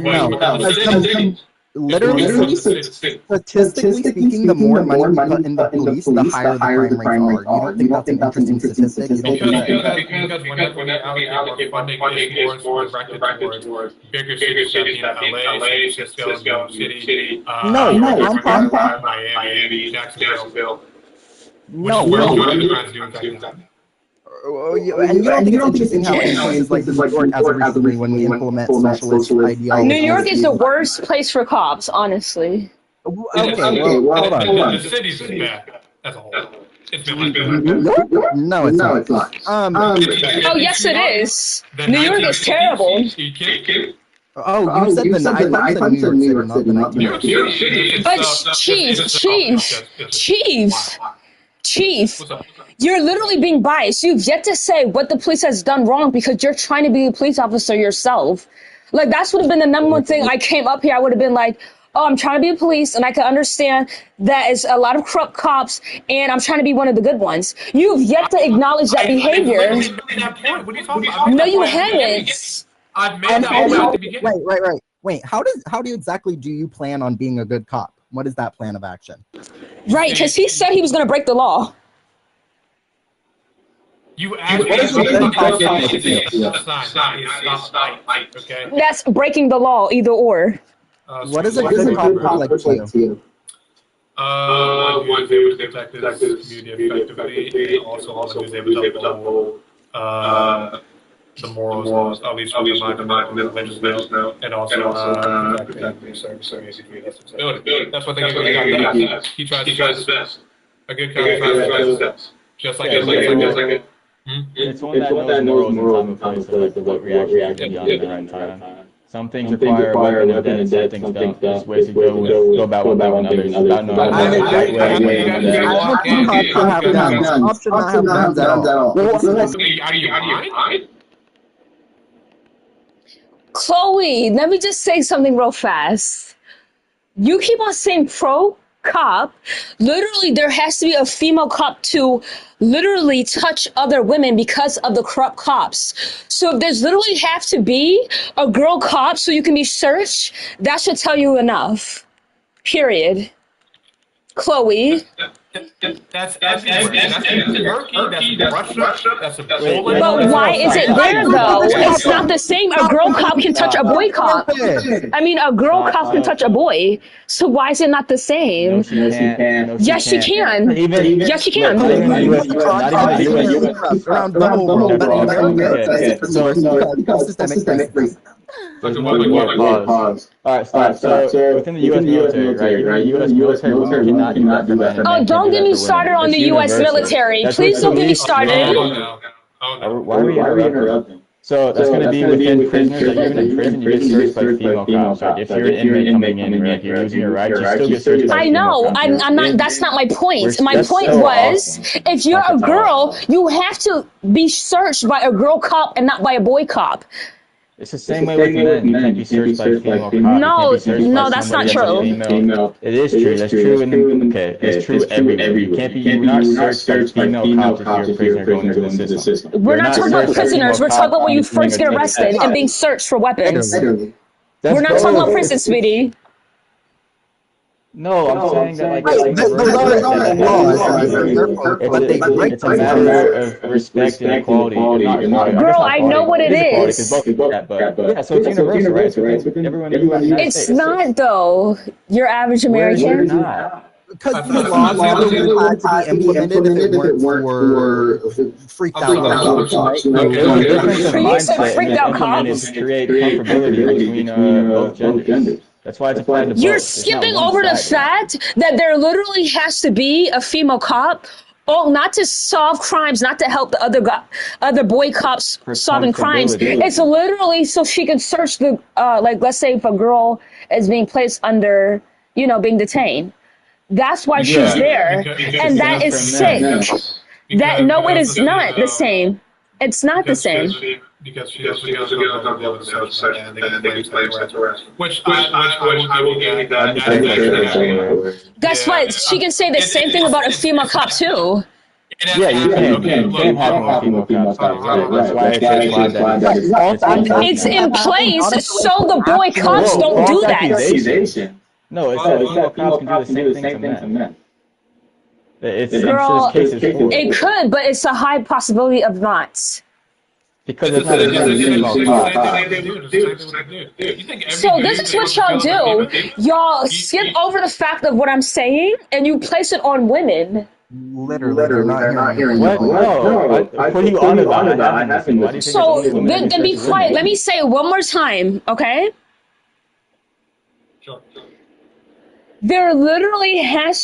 literally, statistically speaking, the more money you put in the police, the higher the crime rates are. You don't think that's an interesting statistic? Because whenever we allocate funding is more directed towards bigger cities, LA, San Francisco, New York City, I'm talking about Miami, Jacksonville. No, and you don't think it's interesting how places like New York has recently when we implement socialist ideology. New York is the worst place for cops, honestly. Okay, well, hold on. The city's is bad as a whole. It's been like that. No, it's not. Oh, yes, it is. New York is terrible. Oh, you said the I thought you said New York City, not the New York 19th. City. But Chief, What's up? you're literally being biased. You've yet to say what the police has done wrong because you're trying to be a police officer yourself. Like, that's would have been the number one thing. I came up here, I would have been like, oh, I'm trying to be a police, and I can understand that it's a lot of corrupt cops, and I'm trying to be one of the good ones. You've yet to acknowledge that behavior. I made that point. What are you talking about? No, you haven't. I've made that point at the beginning. Wait. How exactly do you plan on being a good cop? What is that plan of action? Right, because he said he was going to break the law. You asked me okay? That's breaking the law, either or. What does a good cop look like to you? One who is able to protect his community effectively, and also one who's able to uphold the morals, at least from the mind of religious now, and also protecting the service community. That's what they got that. He tries his best. A good cop tries his best. Just like it. It's one that knows morals and time and place of what reaction to be on at the right time. Some things require a weapon and death, some things don't. Ways to go about one thing and others. About knowing the right way and Cops should not have guns at all. Are you lying? Chloe, let me just say something real fast. You keep on saying pro cop. Literally, there has to be a female cop to literally touch other women because of the corrupt cops. So if there's literally have to be a girl cop so you can be searched, that should tell you enough. Period. Chloe. That's everywhere. That's in Turkey, that's Russia, that's in Poland. But why is it there, though? It's not the same. A girl cop can touch a boy cop. I mean, a girl cop can touch a boy. So why is it not the same? Yes, she can. Yes, she can. Around the whole world, but in Alright, stop. So within the U.S. military, right? U.S. military women cannot do that. Oh, don't get me started on the U.S. military. Please don't get me started. Why are we interrupting? So that's going to be within prisoners. Like even in prison, you get searched by female cops. Like if you're an inmate coming in and like you're losing your rights, you still get searched by female cops. I know. I'm not. That's not my point. My point was, if you're a girl, you have to be searched by a girl cop and not by a boy cop. It's the same way with men. You can't be searched by a female cop. No, that's not true. It is true. That's true. It's true everywhere. You can't be. You're not searched by female cops if you're a prisoner going into the system. We're not talking about prisoners. We're talking about when you first get arrested and being searched for weapons. We're not talking about prison, sweetie. No, I'm saying that like it's a matter of respect and equality. Girl, I know what it is. Yeah, so it's universal, right? So everyone in the United States. It's not though. Your average American. Because the law had to be implemented if it weren't for freaked out cops. Freaked out cops to create comfortability between both genders. That's why it's applied to both. You're skipping over the fact that there literally has to be a female cop, not to solve crimes, not to help the other boy cops solving crimes. It's literally so she can search the, like, let's say if a girl is being placed under, being detained. That's why she's there. And that is sick. No, it is not the same. It's not the same. Because she has to go to the search and they can claim arrest. Which I will give you that. Guess what? She can say the same thing about a female cop too. Yeah, you can have female cops. That's why it's in place so the boy cops don't do that. No, it's that female cops can do the same thing to men. Girl, it could, but it's a high possibility of not. Because it's not a female cop. So this is what y'all do. Y'all skip over the fact of what I'm saying and you place it on women. Literally, they're not hearing what? No, I put you on about. So then be quiet. Let me say it one more time, okay? Sure. They literally have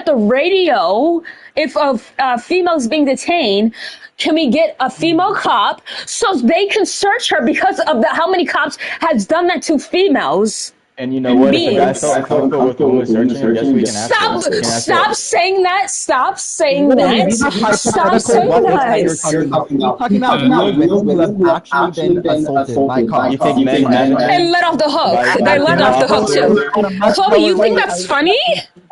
to radio if a female is being detained. can we get a female cop so they can search her because of how many cops has done that to females? And you know what? If the guy Beings. felt uncomfortable with the woman searching him, guess what we can ask Stop! for? We can ask Stop for saying that! Stop saying Literally, that! these are Stop hypothetical saying what ifs that that! you're talking about. You're talking about real women who have actually been assaulted by cops. You think men And let off the hook. by They let female off the hook officers? too. Chloe, you think that's funny?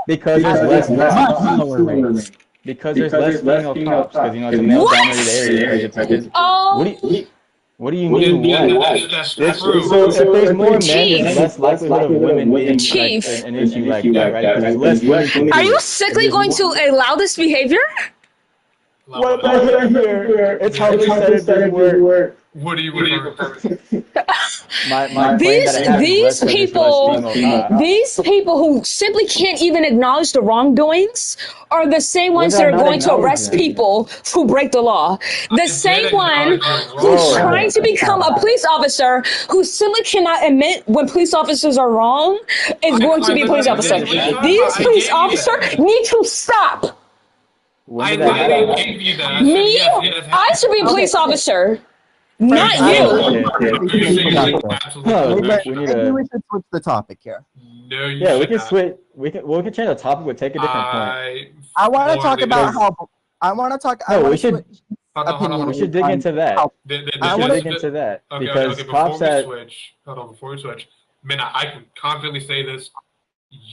Because there's less cops. Because there's less female cops. Because, you know, it's a male-dominated area. Oh, What do you mean? That's true. So if there's more men, Chief. there's less likelihood of women being Chief. like an issue like that, right? Because there's less women. are you sickly going to allow this behavior? What about here? It's how they said it doesn't work. What do you refer My These people who simply can't even acknowledge the wrongdoings are the same ones that are going to arrest people who break the law. The same one who's trying to become a police officer who simply cannot admit when police officers are wrong is going to be a police officer. These police officers need to stop. I gave you that. Me? I should be a police officer. Not you. You say you absolutely Maybe should. we should switch the topic here. No, you Yeah, we should can not. switch. We can change the topic, but take a different point. I want to Or talk they about just- how. I want to talk. I No, wanna we should. switch Hold on, hold on, opinion We should dig on into that. how- The- the- We I should wanna- dig into that Okay, because before cops we that. switch, hold on, before we switch, man, I can confidently say this.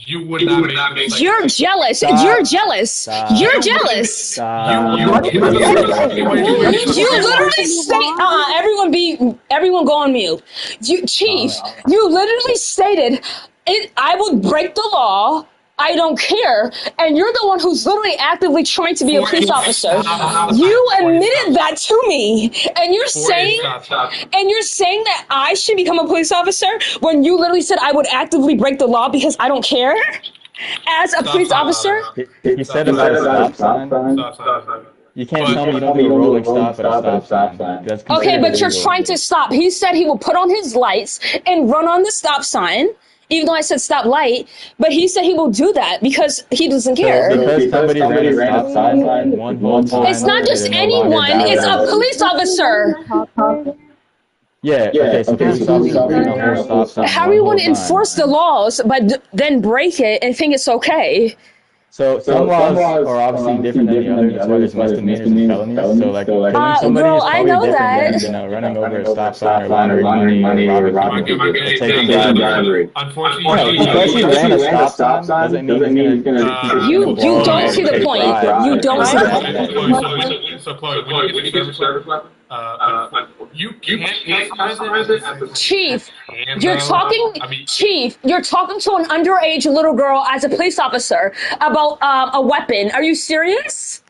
You would not make this. You're jealous. Stop. You're jealous. Stop. You're jealous. Stop. You literally state, everyone go on mute. Chief, you literally stated, I would break the law. I don't care. And you're the one who's literally actively trying to be a police officer. You admitted that to me. And you're saying that I should become a police officer when you literally said I would actively break the law because I don't care as a police officer? He said about a stop sign. You can't tell me you don't do a rolling stop at a stop sign. That's Okay, considered but you're illegal. trying to stop. He said he will put on his lights and run on the stop sign, even though I said stop light, but he said he will do that because he doesn't care. Because somebody ran a stop sign one whole time. It's not just it no longer anyone, it's a matters. police officer. Yeah, okay, so police officers ran a whole stop sign. How are one you going whole to time. enforce the laws but then break it and think it's okay? So some laws are obviously different than the others. That's why there's misdemeanors and felonies. So like killing somebody girl, is I probably know different that. than running over a stop sign or laundering money or robbing people. Taking bribery. Unfortunately, Because he ran a stop sign doesn't mean he's gonna You don't see the point. You don't see the point. So Chloe, when you get the service weapon, you can't customize it. Chief, you're talking to an underage little girl as a police officer about a weapon. Are you serious?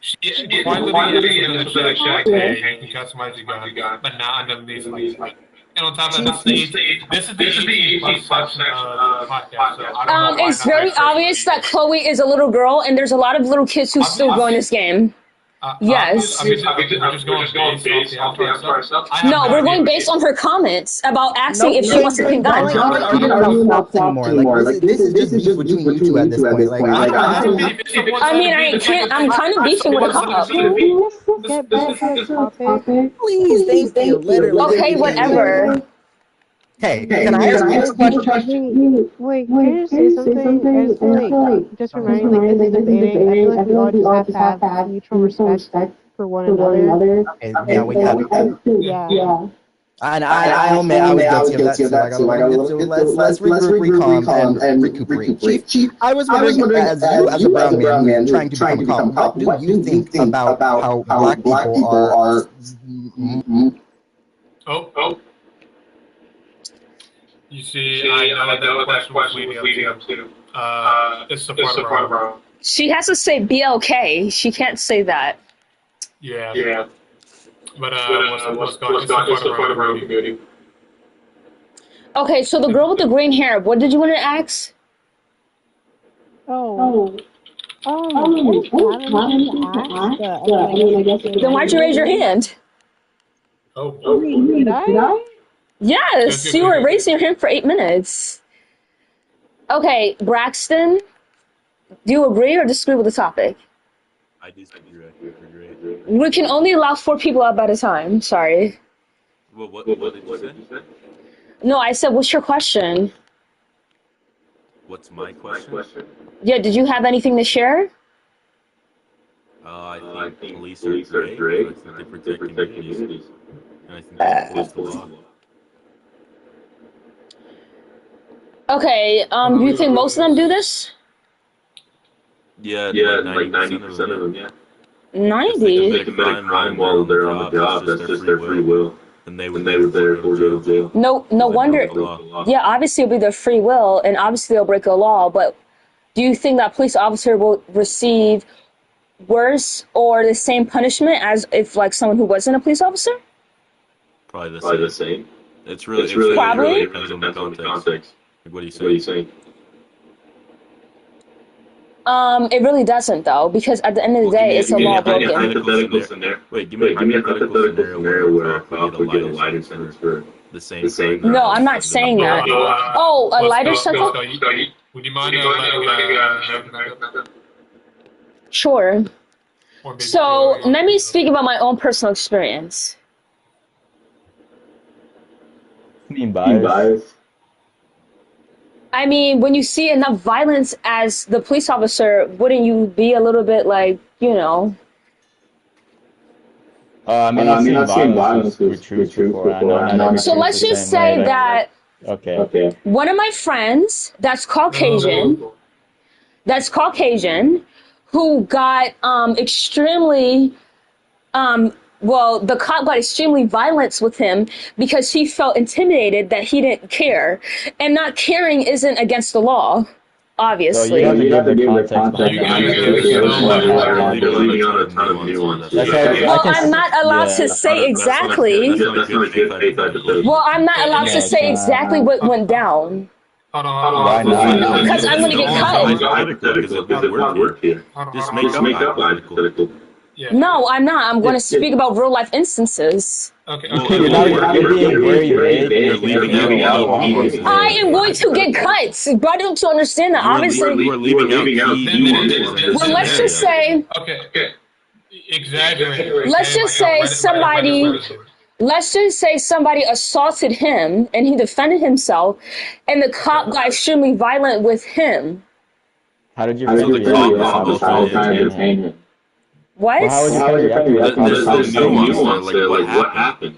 Quite literally, you can customize your gun, but not under these. And on top of that, this is the section of the podcast. So I don't know why It's not very everybody- obvious that Chloe is a little girl, and there's a lot of little kids who still join this game. Yes. We're just going based off the outdoor stuff. I have No, we're going idea. based on her comments about asking if she wants to pin Y'all gun. aren't arguing about stops anymore. Like this is just beef between you two at this point. Like I mean, I'm kind of beefing with a cop. Get back to the topic. please, thank you. Literally. Okay, whatever. Hey, can I ask you a question? Wait, can I just say something? I just feel like, just reminding, like, this is debating. I feel like we all just have to have mutual respect for one another. Okay, yeah, we got it. Yeah. And I admit I was guilty of that too. I got a little bit too. Let's recalm and recuperate. Chief, I was wondering, as you as a brown man trying to become calm, what do you think about how black people are? Oh. You see, I know that question was leading up to. It's the part of wrong. She has to say BLK. She can't say that. Yeah. But what's going on? It's the part of wrong community. Okay, so the girl with the green hair, what did you want to ask? Then why'd you raise your hand? Oh. Did I? Yes, you were raising your hand for 8 minutes. Okay, Braxton, do you agree or disagree with the topic? I disagree. We can only allow 4 people up at a time. Sorry. What did you say? No, I said, what's your question? What's my question? Yeah, did you have anything to share? I think police are great. I think they protect communities. And I think they enforce the law. Okay, do you think most of them do this? Yeah, like 90% of them, yeah. 90? They commit a crime while they're on the job. That's just their free will. And they would therefore go to jail. No wonder. Yeah, obviously it'll be their free will, and obviously they'll break the law. But do you think that police officer will receive worse or the same punishment as if like someone who wasn't a police officer? Probably the same. It's really probably depends on the context. Like, what are you saying? It really doesn't though, because at the end of the day, it's a law broken. Wait, give me a hypothetical scenario where a cop would get a lighter sentence for the same thing. No, I'm not saying that. Oh, a lighter sentence? Would you mind Sure. So let me speak about my own personal experience. Being biased. I mean, when you see enough violence as the police officer, wouldn't you be a little bit like, you know? I mean, I've seen violence with troops before. So let's just say that Okay. one of my friends that's Caucasian, who got extremely, well, the cop got extremely violent with him because he felt intimidated that he didn't care. And not caring isn't against the law, obviously. So you have to give the context. Well, I'm not allowed to say exactly. Well, I'm not allowed to say exactly what went down. Why not? Because I'm going to get cut. Just make up hypothetical. Yeah. No, I'm not. I'm going to speak about real life instances. Okay. You're being very vague. I am going to get cut. Why don't you understand that? Obviously. We're leaving out Well, let's just say. Okay. Exaggerate. Let's just say somebody assaulted him and he defended himself, and the cop got extremely violent with him. How did you react? What? Well, how would you There's nuance there, like what happened?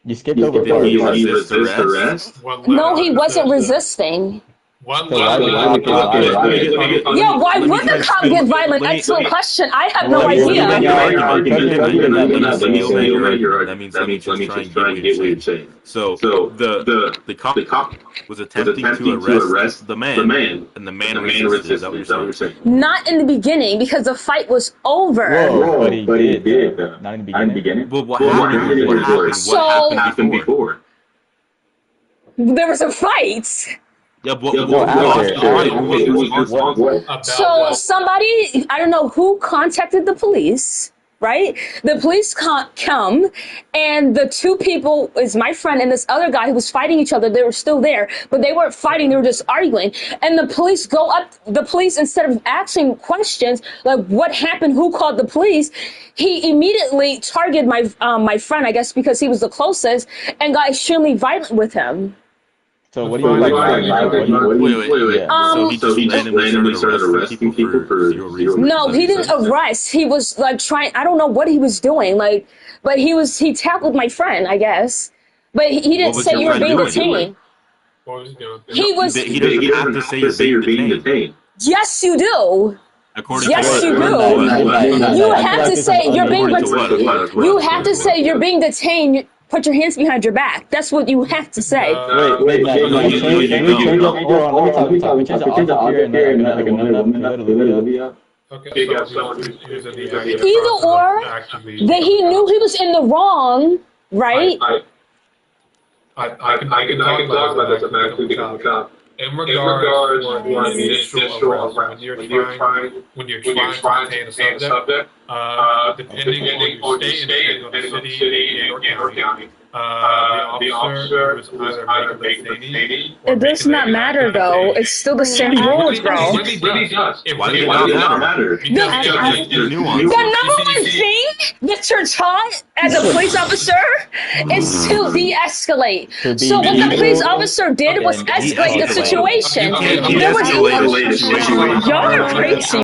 You skipped over Did he resist arrest? No, he wasn't resisting. One Yeah, why would the cop get violent? Excellent question. I have no idea. That means let me just try and get what you're saying. So the cop was attempting to arrest the man, and the man resisted. Is that what you're saying? Not in the beginning, because the fight was over. Whoa, but he did. Not in the beginning. Well, what happened? What happened before? There was a fight. Yeah, So somebody, I don't know who contacted the police, right? The police come, and the two people is my friend and this other guy who was fighting each other. They were still there, but they weren't fighting. They were just arguing. And the police instead of asking questions like what happened, who called the police, he immediately targeted my friend, I guess because he was the closest, and got extremely violent with him. So what do you like? Wait. So he just randomly started arresting people for zero reason? No, he didn't arrest. He was like trying. I don't know what he was doing. Like, but he tackled my friend, I guess. But he didn't say you were being detained. He doesn't have to say you're being detained. Yes, you do. Yes, you do. You have to say you're being. You have to say you're being detained. Put your hands behind your back. That's what you have to say. Wait, let me change the audio here and like another video. Okay. Either or, that he knew he was in the wrong, right? I can talk about that. I'm actually become a cop. In regards to initial arrest, when you're trying to detain a subject, depending on your state and depending on the city or county, the officer was either making the detainee. It does not matter though. It's still the same rules, bro. Why does it not matter? The number one thing that you're taught as a police officer is to de-escalate. So what the police officer did was escalate the situation. You can't There was de-escalate a situation. y'all are crazy.